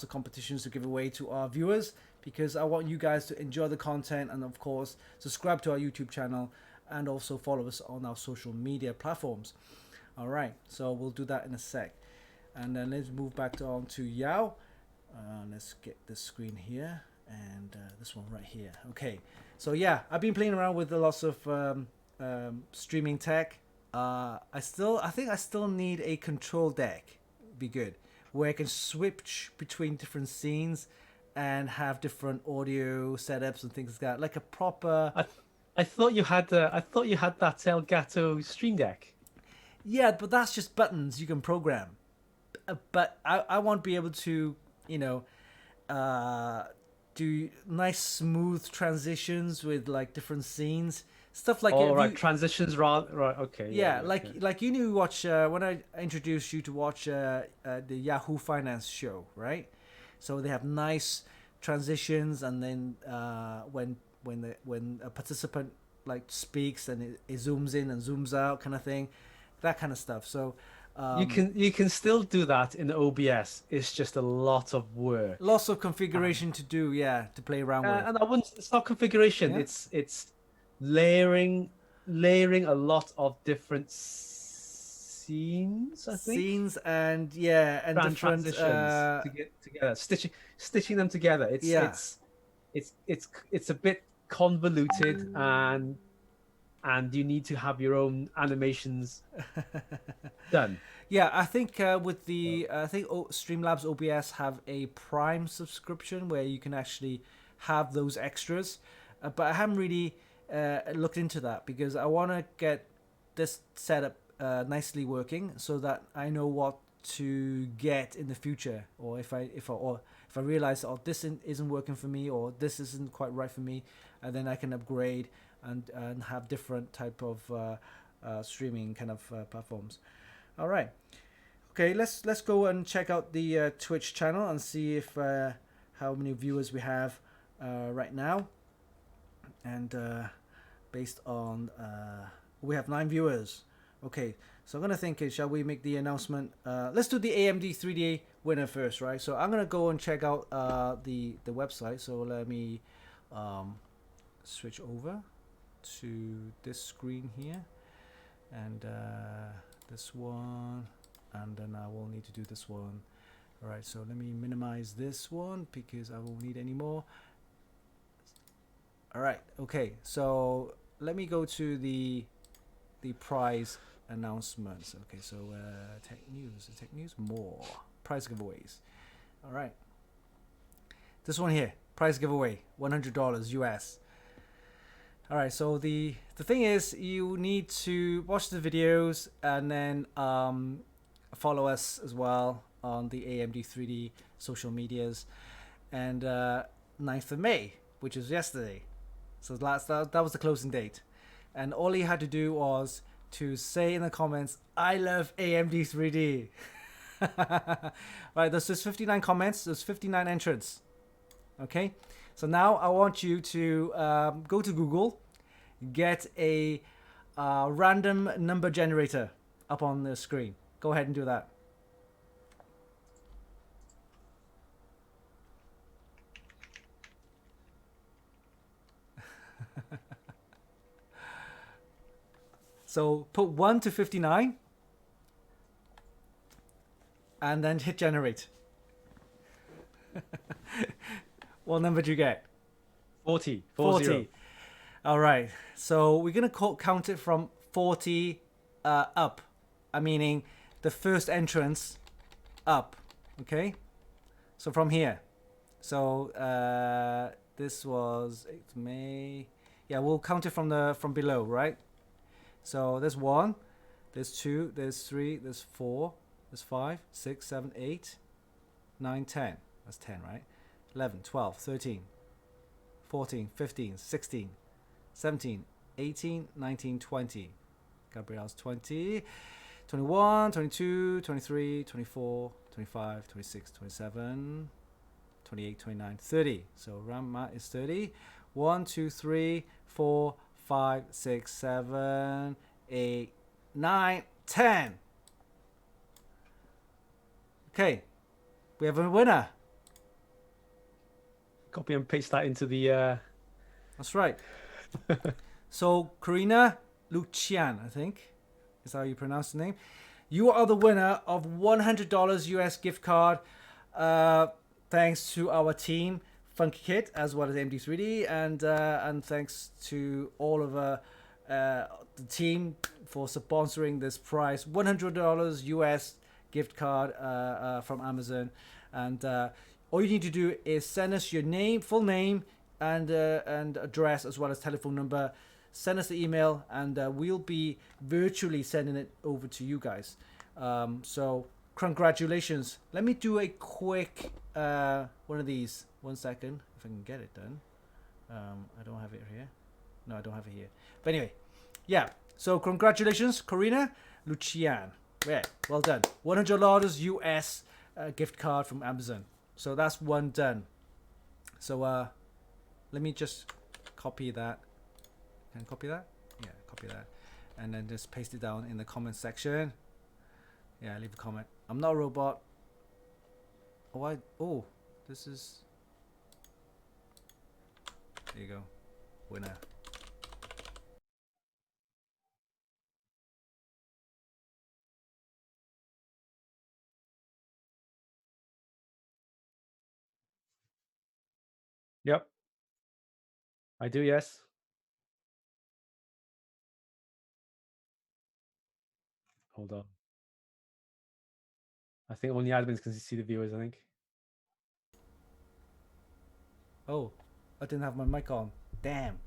competitions to give away to our viewers, because I want you guys to enjoy the content, and of course subscribe to our YouTube channel, and also follow us on our social media platforms. All right, so we'll do that in a sec, and then let's move back on to Yao. Let's get this screen here, and this one right here. Okay, so yeah, I've been playing around with lots of streaming tech. I think I still need a control deck. Be good. where I can switch between different scenes and have different audio setups and things like that, like a proper. I thought you had that Elgato Stream Deck. Yeah, but that's just buttons you can program. But I want to be able to, you know, do nice smooth transitions with like different scenes, stuff like. Oh, right, transitions, right, okay. Yeah, Yeah, like okay. like you knew watch when I introduced you to watch the Yahoo Finance show, right? So they have nice transitions, and then when a participant like speaks, and it zooms in and zooms out, kind of thing, that kind of stuff. So You can still do that in OBS. It's just a lot of work. lots of configuration to do, yeah, to play around with. And I wouldn't. It's not configuration. Yeah. It's layering a lot of different scenes. I think Scenes and yeah, and different transitions to get together, stitching them together. Yeah. It's a bit convoluted, and you need to have your own animations done. Yeah, I think with the I think Streamlabs OBS have a Prime subscription where you can actually have those extras, but I haven't really looked into that because I want to get this setup nicely working so that I know what to get in the future, or if I realize this isn't working for me, or this isn't quite right for me, and then I can upgrade and have different type of streaming kind of platforms. All right, okay, let's go and check out the Twitch channel and see if how many viewers we have right now, and based on we have 9 viewers. Okay, so I'm gonna think, shall we make the announcement? Let's do the AMD 3D winner first, right? So I'm gonna go and check out the website. So let me switch over to this screen here, and this one, and then I will need to do this one. All right, so let me minimize this one because I won't need any more. All right, okay, so let me go to the prize announcements. Okay, so tech news, more prize giveaways. All right, this one here, prize giveaway, $100 US. All right, so the thing is, you need to watch the videos and then follow us as well on the AMD 3D social medias. And 9th of May, which is yesterday, so that was the closing date. And all you had to do was to say in the comments, "I love AMD 3D." Right, there's 59 comments, there's 59 entrants. Okay, so now I want you to go to Google, get a random number generator up on the screen. Go ahead and do that. So put 1 to 59 and then hit generate. What number do you get? 40. 40. All right. So we're going to count it from 40 up. Meaning the first entrance up. Okay? So from here. So this was 8th May. Yeah, we'll count it from below, right? So there's 1, there's 2, there's 3, there's 4, there's 5, 6, 7, 8, 9, 10. That's 10, right? 11, 12, 13, 14, 15, 16, 17, 18, 19, 20. Gabriel's 20, 21, 22, 23, 24, 25, 26, 27, 28, 29, 30. So round mat is 30. 1, 2, 3, 4, 5, 6, 7, 8, 9, 10. Okay, we have a winner. Copy and paste that into the. That's right. So Karina Lucian, I think, is how you pronounce the name. You are the winner of $100 US gift card. Thanks to our team, Funky Kit, as well as MD3D, and thanks to all of the team for sponsoring this prize. $100 US gift card from Amazon. And all you need to do is send us your name, full name, and address, as well as telephone number. Send us the email, and we'll be virtually sending it over to you guys. So congratulations. Let me do a quick one of these. 1 second, if I can get it done. I don't have it here. No, I don't have it here. But anyway, yeah. So congratulations, Corina Lucian. Yeah, well done. $100 US gift card from Amazon. So that's one done. So let me just copy that. Can I copy that? Yeah, copy that. And then just paste it down in the comment section. Yeah, leave a comment. I'm not a robot. Oh, this is... There you go. Winner. Yep. I do, yes. Hold on. I think only admins can see the viewers, I think. Oh, I didn't have my mic on. Damn.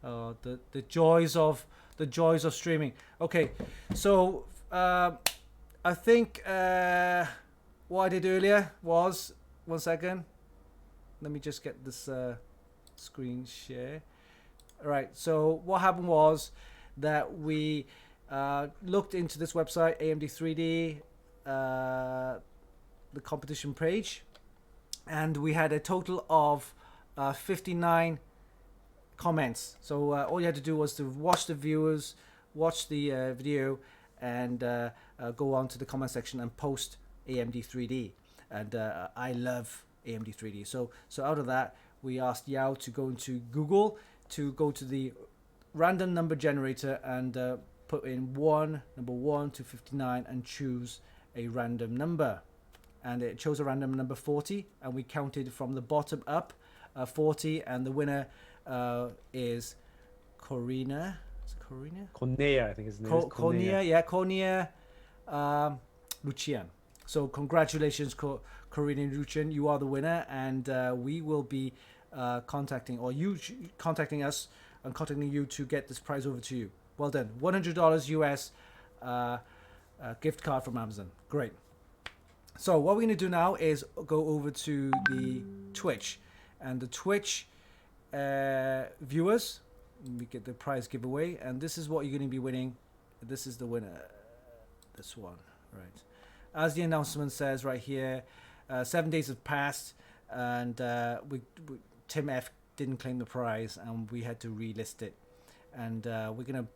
Oh, the joys of streaming. Okay, so I think what I did earlier was 1 second. Let me just get this screen share. All right. So what happened was that we looked into this website, AMD3D, the competition page, and we had a total of 59 comments. So all you had to do was to watch the viewers, watch the video, and go on to the comment section and post AMD3D. And I love AMD3D. So out of that, we asked Yao to go into Google to go to the random number generator and put in number 1 to 59 and choose a random number. And it chose a random number 40, and we counted from the bottom up 40, and the winner is Corina. Is it Corina? Cornea, I think his name is. Cornea, yeah, Cornea Lucian. So congratulations, Corina Lucian. You are the winner, and we will be contacting us and contacting you to get this prize over to you. Well done. $100 US gift card from Amazon. Great. So what we're going to do now is go over to the Twitch, and the Twitch viewers, we get the prize giveaway, and this is what you're going to be winning. This is the winner, this one, right? As the announcement says right here, 7 days have passed, and Tim F didn't claim the prize, and we had to relist it, and we're going to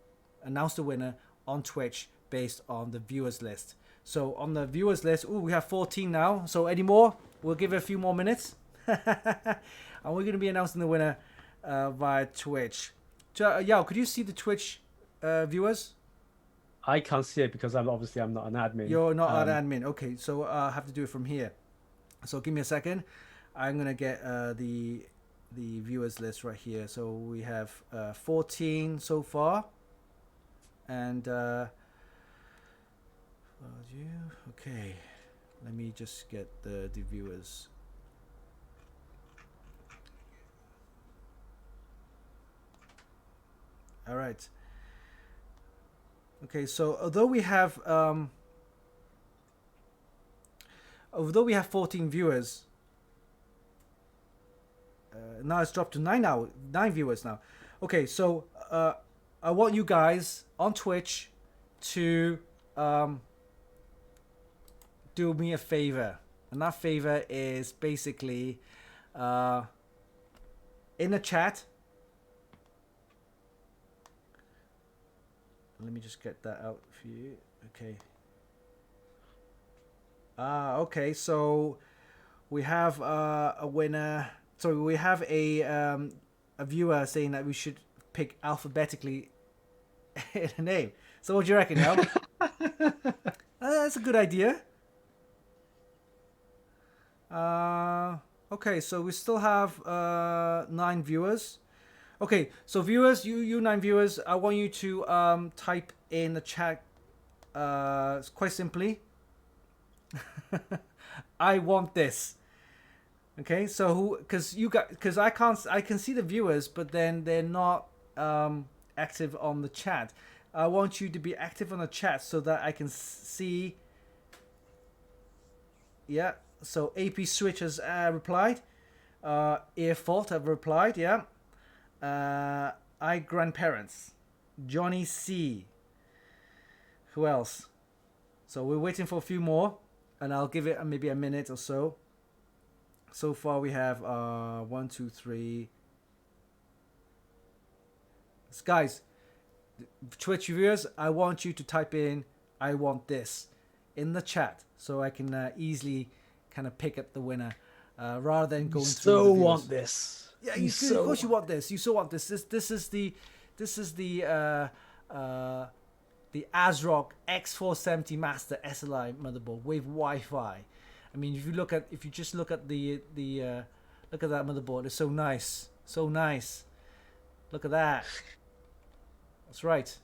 announce the winner on Twitch based on the viewers list. So on the viewers list, we have 14 now. So any more? We'll give it a few more minutes. And we're going to be announcing the winner via Twitch. Yao, could you see the Twitch viewers? I can't see it because I'm not an admin. You're not an admin. Okay, so I have to do it from here. So give me a second. I'm going to get the viewers list right here. So we have 14 so far. And... okay, let me just get the viewers. All right. Okay, so although we have 14 viewers, now it's dropped to 9 viewers now. Okay, so I want you guys on Twitch to do me a favor, and that favor is basically in the chat. Let me just get that out for you. Okay. Okay, so we have a winner. So we have a viewer saying that we should pick alphabetically in a name. So what do you reckon, Al? That's a good idea. Okay, so we still have 9 viewers. Okay, so viewers, you 9 viewers, I want you to type in the chat it's quite simply, I want this. Okay, so who? Because I can see the viewers, but then they're not active on the chat. I want you to be active on the chat so that I can see. Yeah. So AP Switch has replied. Earfault have replied. Yeah. I grandparents. Johnny C. Who else? So we're waiting for a few more, and I'll give it maybe a minute or so. So far we have 1, 2, 3. Guys, Twitch viewers, I want you to type in "I want this" in the chat so I can easily kind of pick up the winner rather than going through the viewers. want this. Yeah, of course you want this. You so want this. This is the ASRock X470 Master SLI motherboard with Wi-Fi. I mean, if you just look at the look at that motherboard, it's so nice, so nice. Look at that. That's right.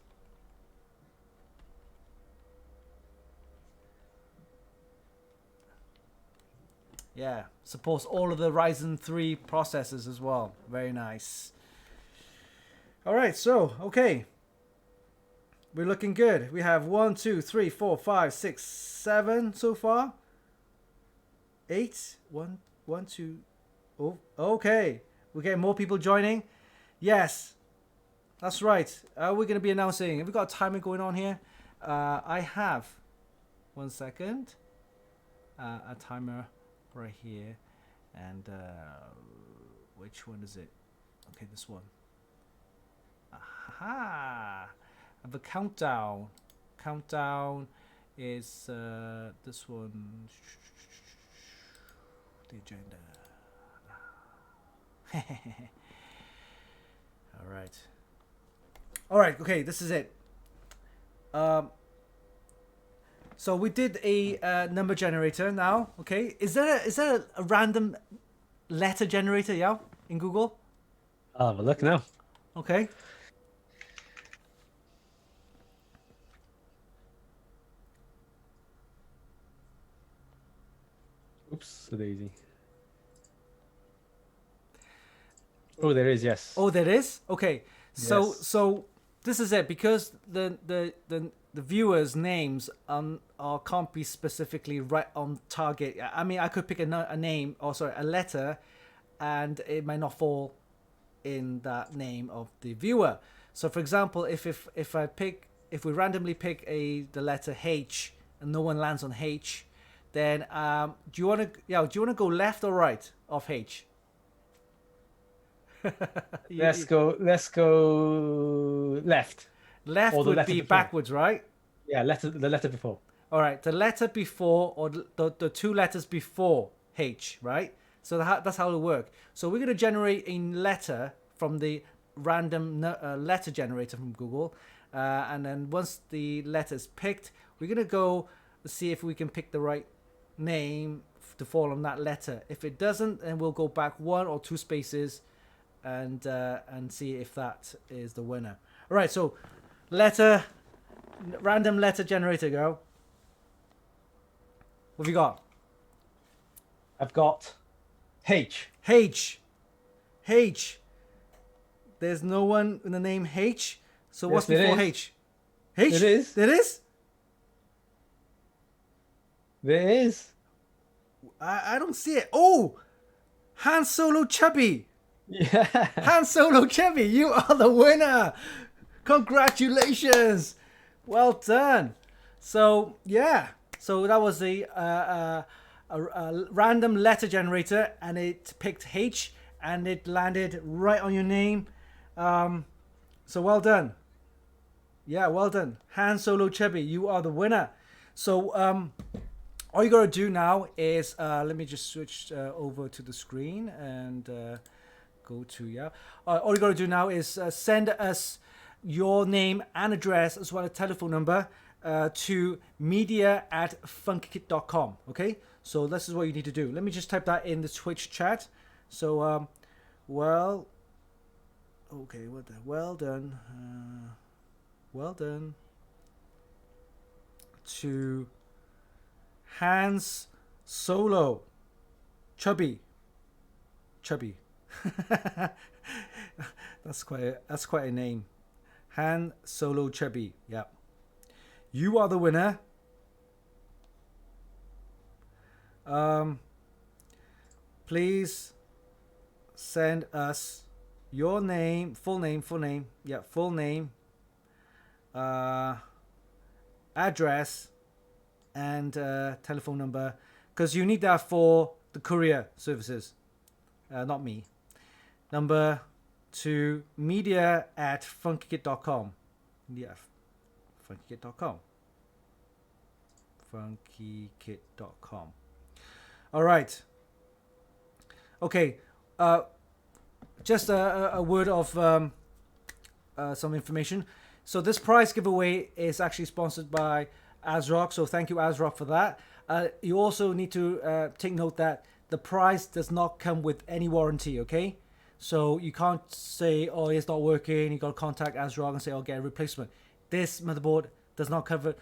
Yeah, supports all of the Ryzen 3 processors as well. Very nice. All right, so okay, we're looking good. We have 1, 2, 3, 4, 5, 6, 7 so far. 8, 1, 1, 2. Oh, okay. We're getting more people joining. Yes, that's right. We're going to be announcing. Have we got a timer going on here? I have. 1 second. A timer right here. And which one is it? Okay, this one. Aha! I have a countdown. Countdown is this one. The agenda. All right, okay, this is it. So we did a number generator now. Okay, is there a random letter generator? Yeah, in Google. I'll have a look now. Okay. Oops, a daisy. Oh, there is, yes. Oh, there is. Okay, so Yes. so this is it because the viewers' names can't be specifically right on target. I mean, I could pick a name or sorry a letter, and it might not fall in that name of the viewer. So, for example, if we randomly pick the letter H and no one lands on H, then do you want to go left or right of H? Let's go left. Left Or the would letter be before. backwards, right? Yeah, the letter before. All right, the letter before or the two letters before H, right? So that's how it works. So we're going to generate a letter from the random letter generator from Google. And then once the letter is picked, we're going to go see if we can pick the right name to fall on that letter. If it doesn't, then we'll go back 1 or 2 spaces and see if that is the winner. All right, so random letter generator, go. What have you got? I've got H. H. There's no one in the name H. So Yes, what's there before is. H? H? There is. There is? There is. I don't see it. Oh! Han Solo Chubby. Yeah. Han Solo Chubby, you are the winner. Congratulations. Well done. So, yeah. So that was a random letter generator, and it picked H, and it landed right on your name. So well done. Yeah, well done. Han Solo Chubby, you are the winner. So all you got to do now is, let me just switch over to the screen and go to, yeah. All you got to do now is send us your name and address as well as telephone number to media@funkykit.com. Okay, so this is what you need to do. Let me just type that in the Twitch chat. So well, okay, well done, well done. to Hans Solo Chubby. That's quite a name. Han Solo Chubby. Yeah. You are the winner. Please send us your name, full name, address, and telephone number, because you need that for the courier services, not me. Number to media@funkykit.com. Yeah, funkykit.com. funkykit.com. All right. Okay. Just a word of some information. So this prize giveaway is actually sponsored by ASRock. So thank you, ASRock, for that. You also need to take note that the prize does not come with any warranty. Okay. So you can't say, oh, it's not working. You got to contact ASRock and say, oh, get a replacement. This motherboard does not come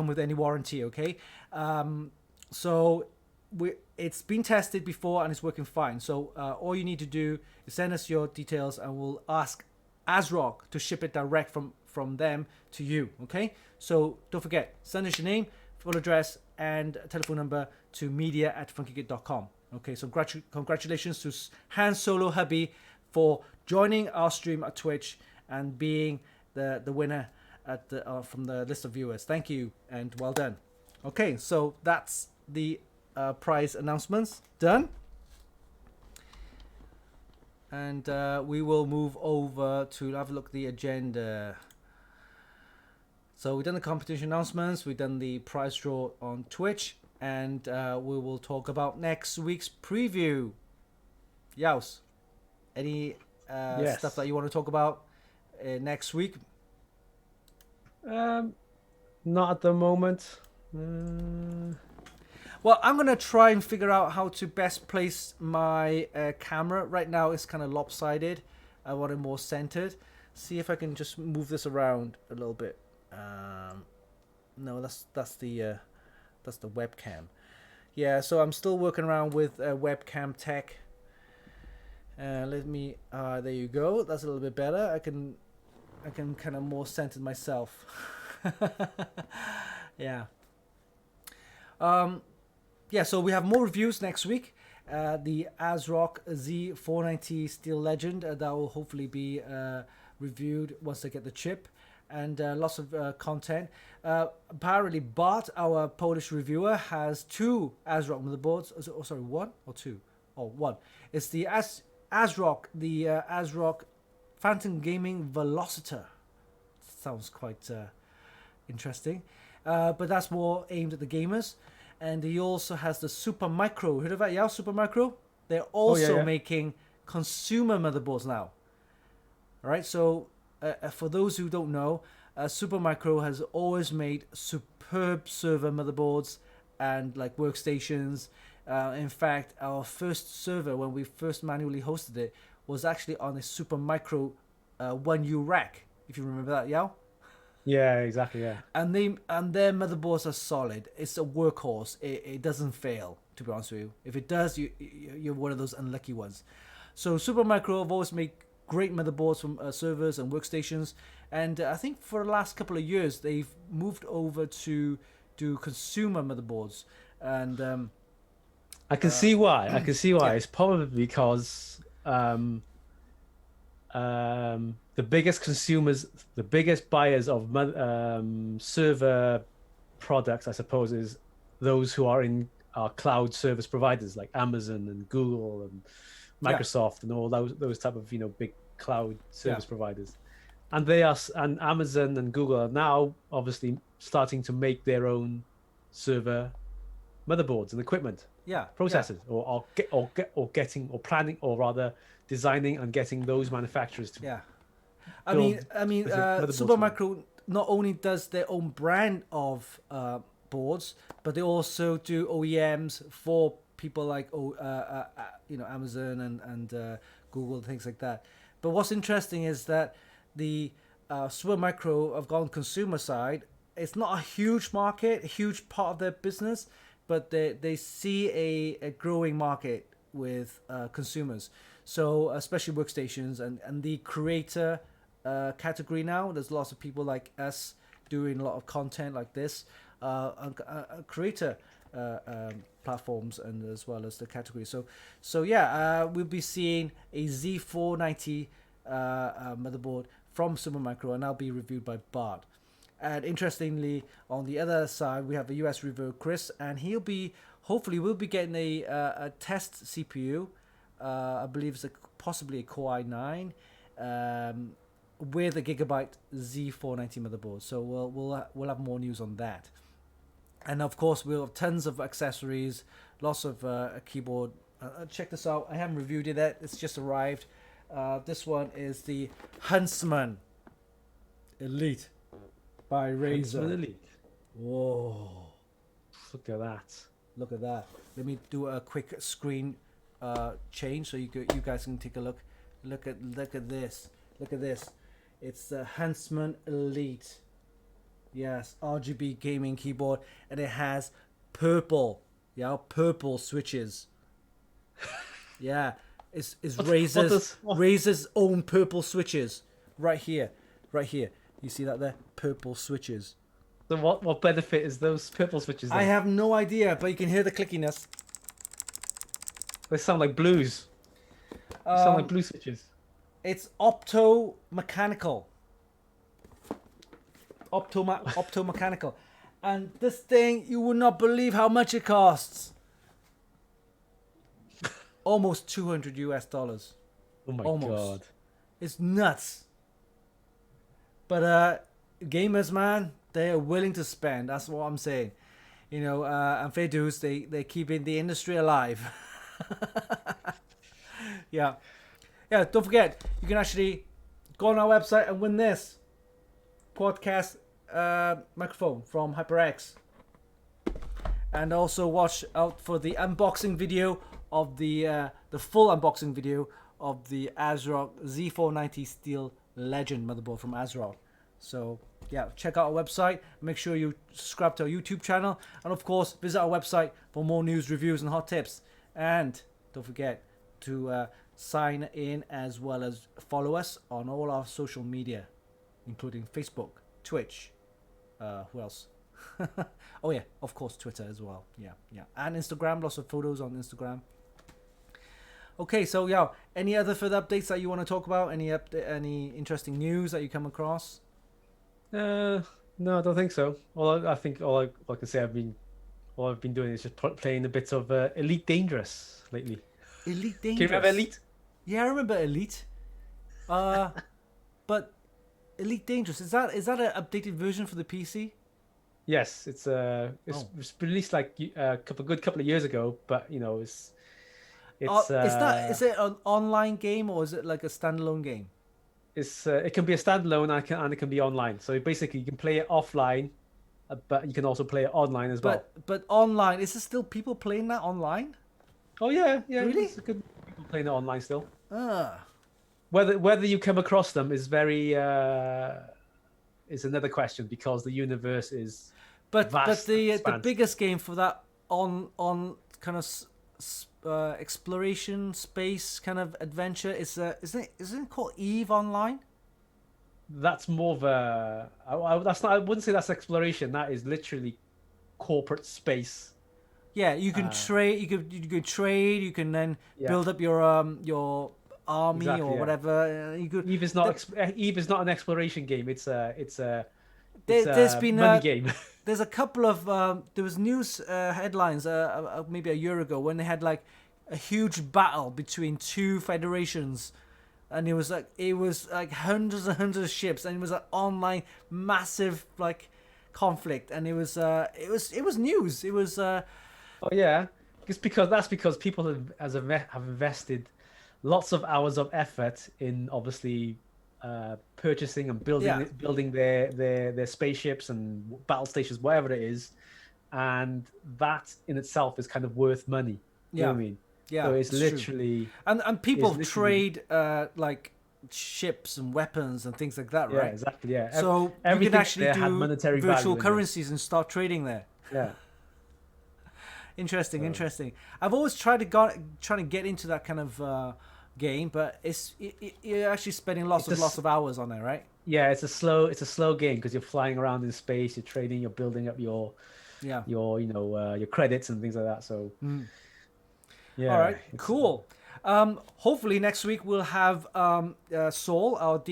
with any warranty. Okay. It's been tested before and it's working fine. So all you need to do is send us your details and we'll ask ASRock to ship it direct from them to you. Okay. So don't forget, send us your name, full address, and telephone number to media@funkykit.com. Okay. So congratulations to Han Solo Hubby for joining our stream at Twitch and being the winner at from the list of viewers. Thank you and well done. Okay. So that's the prize announcements done, and we will move over to have a look at the agenda. So we've done the competition announcements, we've done the prize draw on Twitch, and we will talk about next week's preview. Yaus, any Yes. stuff that you want to talk about next week? Not at the moment. Well, I'm going to try and figure out how to best place my camera. Right now it's kind of lopsided. I want it more centered. See if I can just move this around a little bit. No, that's the webcam. Yeah, so I'm still working around with webcam tech. Let me there you go. That's a little bit better. I can kind of more center myself. Yeah. Yeah, so we have more reviews next week. The ASRock Z490 Steel Legend that will hopefully be reviewed once I get the chip, and lots of content. Apparently, Bart, our Polish reviewer, has 2 ASRock motherboards. Oh, sorry, 1 or 2? Oh, 1. It's the ASRock, the ASRock Phantom Gaming Velocitor. Sounds quite interesting, but that's more aimed at the gamers. And he also has the Super Micro. Heard of that? Yeah, Super Micro. They're also making consumer motherboards now. All right. So for those who don't know, Super Micro has always made superb server motherboards and like workstations. In fact, our first server, when we first manually hosted it, was actually on a Super Micro 1U rack. If you remember that, yeah. Yeah, exactly. Yeah. And their motherboards are solid. It's a workhorse. It doesn't fail, to be honest with you. If it does, you're one of those unlucky ones. So Supermicro have always made great motherboards from servers and workstations. And I think for the last couple of years, they've moved over to do consumer motherboards. And I can see why. Yeah. It's probably because the biggest consumers, the biggest buyers of server products, I suppose, is those who are in our cloud service providers like Amazon and Google and Microsoft and all those type of big cloud service providers. And and Amazon and Google are now obviously starting to make their own server motherboards and equipment. Processors, or getting or planning, or rather designing and getting those manufacturers to I mean Supermicro not only does their own brand of boards, but they also do OEMs for people like Amazon and Google, things like that. But what's interesting is that the Supermicro have gone consumer side it's not a huge market, a huge part of their business, but they see a growing market with consumers. So especially workstations and the creator category now. There's lots of people like us doing a lot of content like this, creator platforms, and as well as the category. So yeah, we'll be seeing a Z490 motherboard from Supermicro, and that'll be reviewed by Bart. And interestingly, on the other side, we have a US reviewer, Chris, and hopefully we'll be getting a test CPU. I believe it's possibly a Core i9 with a Gigabyte Z490 motherboard. So we'll have more news on that. And of course, we'll have tons of accessories, lots of a keyboard. Check this out. I haven't reviewed it yet. It's just arrived. This one is the Huntsman Elite by Razer. Huntsman Elite. Whoa! Look at that. Look at that. Let me do a quick screen change so you guys can take a look. Look at this. Look at this. It's the Huntsman Elite. Yes, RGB gaming keyboard, and it has purple switches. Yeah, it's Razer's own purple switches right here. You see that there? Purple switches. So what benefit is those purple switches then? I have no idea, but you can hear the clickiness. They sound like blues. They sound like blue switches. It's opto-mechanical. Opto-mechanical. And this thing, you would not believe how much it costs. Almost $200 US. Oh my god. It's nuts. But gamers, man, they are willing to spend. That's what I'm saying. You know, and fair dues, they're keeping the industry alive. Yeah. Yeah, don't forget, you can actually go on our website and win this podcast microphone from HyperX. And also watch out for the unboxing video of the full unboxing video of the ASRock Z490 Steel Legend motherboard from ASRock. So yeah, check out our website. Make sure you subscribe to our YouTube channel, and of course visit our website for more news, reviews, and hot tips. And don't forget to sign in as well as follow us on all our social media, including Facebook, Twitch. Who else? Oh yeah, of course Twitter as well. Yeah, and Instagram. Lots of photos on Instagram. Okay, so yeah, any other further updates that you want to talk about? Any interesting news that you come across? No, I don't think so. I think all I can say all I've been doing is just playing a bit of Elite Dangerous lately. Elite Dangerous. Can you remember Elite? Yeah, I remember Elite. But Elite Dangerous, is that an updated version for the PC? Yes, it's released like a couple of years ago, but you know is it an online game or is it like a standalone game? It can be a standalone and it can be online. So basically, you can play it offline, but you can also play it online as well. But online, is there still people playing that online? Oh yeah. Really? There's good people playing it online still. Ah. Whether you come across them is is another question because the universe is vast. But the biggest game for that on kind of exploration space kind of adventure isn't it called EVE Online? That's more of a I wouldn't say that's exploration. That is literally corporate space. Yeah, you can trade. You could trade. You can then build up your army or whatever. You could. EVE is not an exploration game. It's a money game. There's a couple of there was news headlines maybe a year ago when they had like a huge battle between two federations, and it was like hundreds and hundreds of ships, and it was an online massive like conflict, and it was news. It was. Oh yeah, it's because people have invested lots of hours of effort in obviously purchasing and building their spaceships and battle stations, whatever it is, and that in itself is kind of worth money. You know what I mean? Yeah. So it's literally true. And people trade like ships and weapons and things like that, Yeah, right? exactly. Yeah. So you can Everything actually there had do monetary virtual value in there. currencies and start trading there. Yeah. Interesting, So, interesting. I've always trying to get into that kind of game, but you're actually spending it's lots just of hours on it, right? yeah, it's a slow game because you're flying around in space, you're trading, you're building up Yeah. your credits and things like that. So All yeah, right, it's cool. Hopefully next week we'll have Saul,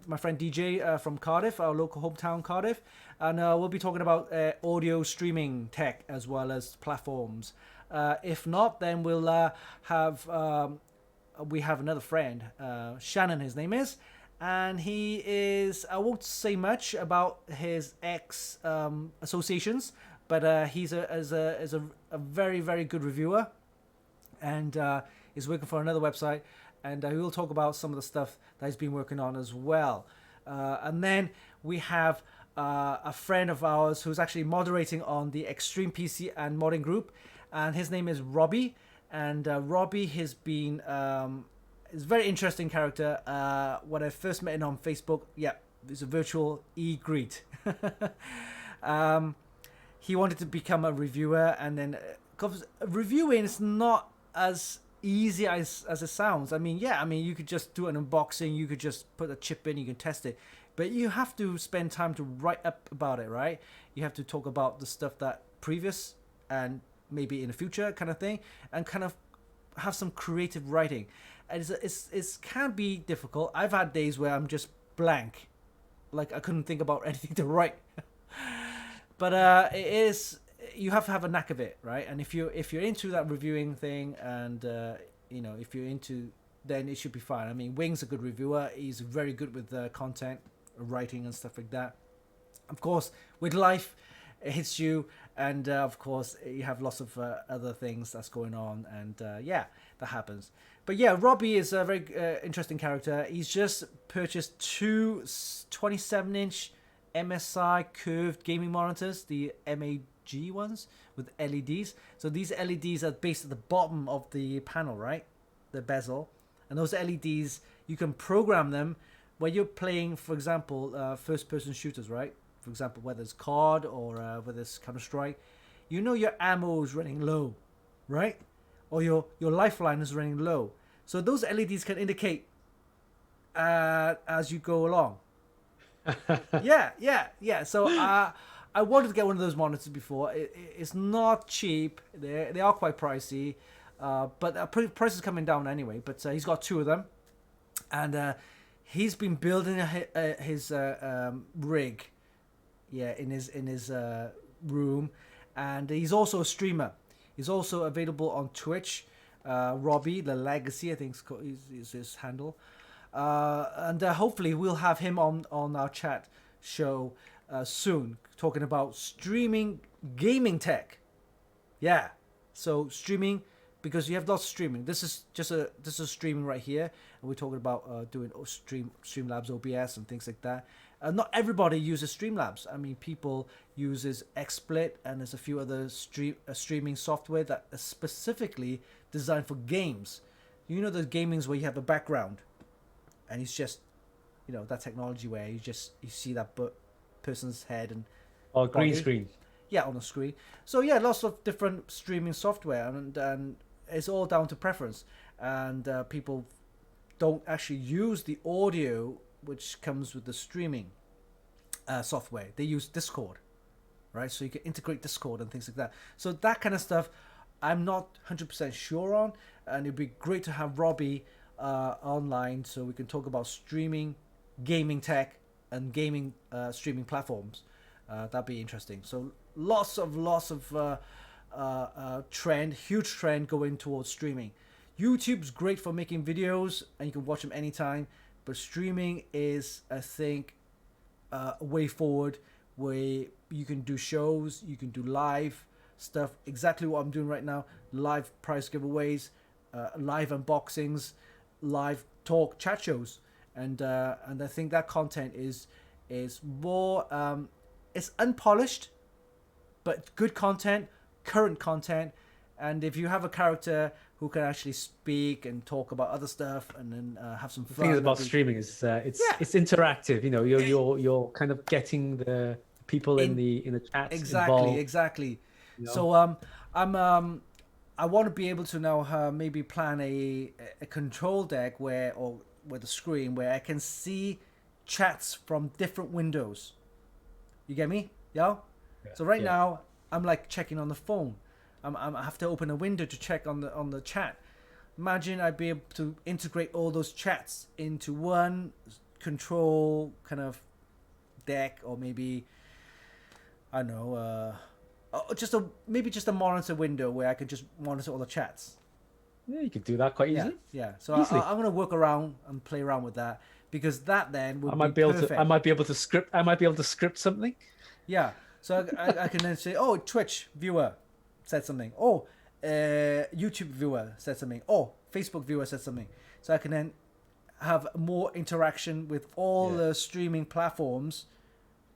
my friend DJ from Cardiff, our local hometown Cardiff, and we'll be talking about audio streaming tech as well as platforms. If not, then we'll we have another friend, Shannon, his name is, and he is. I won't say much about his ex associations, but he's a very very good reviewer, and is working for another website, and we will talk about some of the stuff that he's been working on as well. And then we have a friend of ours who's actually moderating on the Extreme PC and Modding group, and his name is Robbie. And Robbie has been is a very interesting character. When I first met him on Facebook, yeah, he's a virtual e-greet. He wanted to become a reviewer, and then because reviewing is not as easy as it sounds. I mean, yeah, I mean you could just do an unboxing, you could just put a chip in, you can test it, but you have to spend time to write up about it, right? You have to talk about the stuff that previous and maybe in the future kind of thing, and kind of have some creative writing. And it's can be difficult. I've had days where I'm just blank, like I couldn't think about anything to write. But it is, you have to have a knack of it, right? And if you're into that reviewing thing, and if you're into, then it should be fine. I mean, Wing's a good reviewer. He's very good with content writing and stuff like that. Of course, with life, it hits you, and of course you have lots of other things that's going on, and yeah, that happens. But yeah, Robbie is a very interesting character. He's just purchased two 27-inch MSI curved gaming monitors, the MAG ones with LEDs. So these LEDs are based at the bottom of the panel, right? The bezel. And those LEDs, you can program them when you're playing, for example, first-person shooters, right? For example, whether it's COD or whether it's Counter-Strike. You know your ammo is running low, right? Or your lifeline is running low. So those LEDs can indicate as you go along. Yeah. So I wanted to get one of those monitors before. It's not cheap. They are quite pricey, but price is coming down anyway. But he's got two of them, and he's been building his rig, yeah, in his room, and he's also a streamer. He's also available on Twitch. Robbie the Legacy, I think is his handle. And hopefully we'll have him on our chat show soon, talking about streaming gaming tech. Yeah, so streaming, because you have lots of streaming. This is streaming right here, and we're talking about doing Streamlabs OBS and things like that. Not everybody uses Streamlabs. I mean, people uses XSplit, and there's a few other streaming software that are specifically designed for games. You know, the gamings where you have a background, and it's just, that technology where you see that person's head and or green body. screen. Yeah, on the screen. So yeah, lots of different streaming software, and it's all down to preference. And people don't actually use the audio which comes with the streaming software. They use Discord, right? So you can integrate Discord and things like that. So that kind of stuff, I'm not 100% sure on, and it'd be great to have Robbie online so we can talk about streaming, gaming tech, and gaming streaming platforms. That'd be interesting. So lots of huge trend going towards streaming. YouTube's great for making videos, and you can watch them anytime, but streaming is, I think, a way forward, where you can do shows, you can do live stuff, exactly what I'm doing right now, live prize giveaways, live unboxings, live talk chat shows, and I think that content is more it's unpolished, but good content, current content, And if you have a character who can actually speak and talk about other stuff, and then have some The fun, thing about that'd be- streaming is Yeah. it's interactive. You know, you're kind of getting the people in the chats exactly, involved. exactly. You know? So I'm I want to be able to now maybe plan a control deck where or with a screen where I can see chats from different windows. You get me? Yeah. So right yeah. now I'm like checking on the phone. I have to open a window to check on the chat. Imagine I'd be able to integrate all those chats into one control kind of deck, or maybe I don't know, maybe just a monitor window where I could just monitor all the chats. Yeah, you could do that quite Yeah, easily. yeah. So Easily. I'm gonna work around and play around with that, because that then would I might be be able perfect. to. I might be able to script. I might be able to script something. Yeah. So I can then say, oh, Twitch viewer said something. Oh, YouTube viewer said something. Oh, Facebook viewer said something. So I can then have more interaction with all the streaming platforms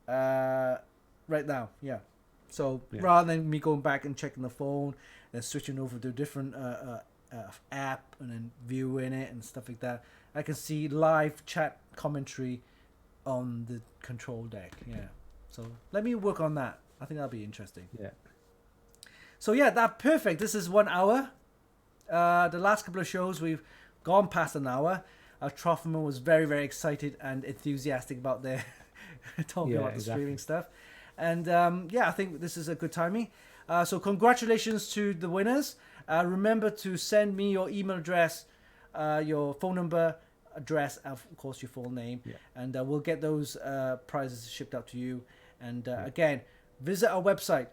right now. Yeah. So rather than me going back and checking the phone and switching over to a different app and then viewing it and stuff like that, I can see live chat commentary on the control deck. Yeah. So let me work on that. I think that'll be interesting. Yeah. So yeah, that perfect. This is 1 hour. The last couple of shows we've gone past an hour. Trofferman was very, very excited and enthusiastic about their talking about the streaming stuff. And I think this is a good timing. So congratulations to the winners. Remember to send me your email address, your phone number, address, and of course your full name. Yeah. And we'll get those prizes shipped out to you. And again, visit our website.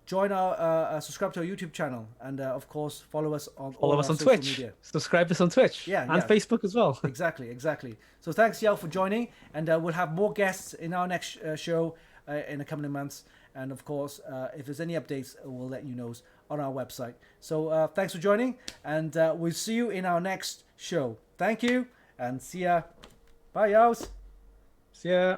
Join our subscribe to our YouTube channel, and of course follow us on Twitch. Media. Subscribe us on Twitch. And Facebook as well. Exactly. So thanks, Yao, for joining, and we'll have more guests in our next show in the coming months. And of course, if there's any updates, we'll let you know on our website. So thanks for joining, and we'll see you in our next show. Thank you, and see ya. Bye, Yaos. See ya.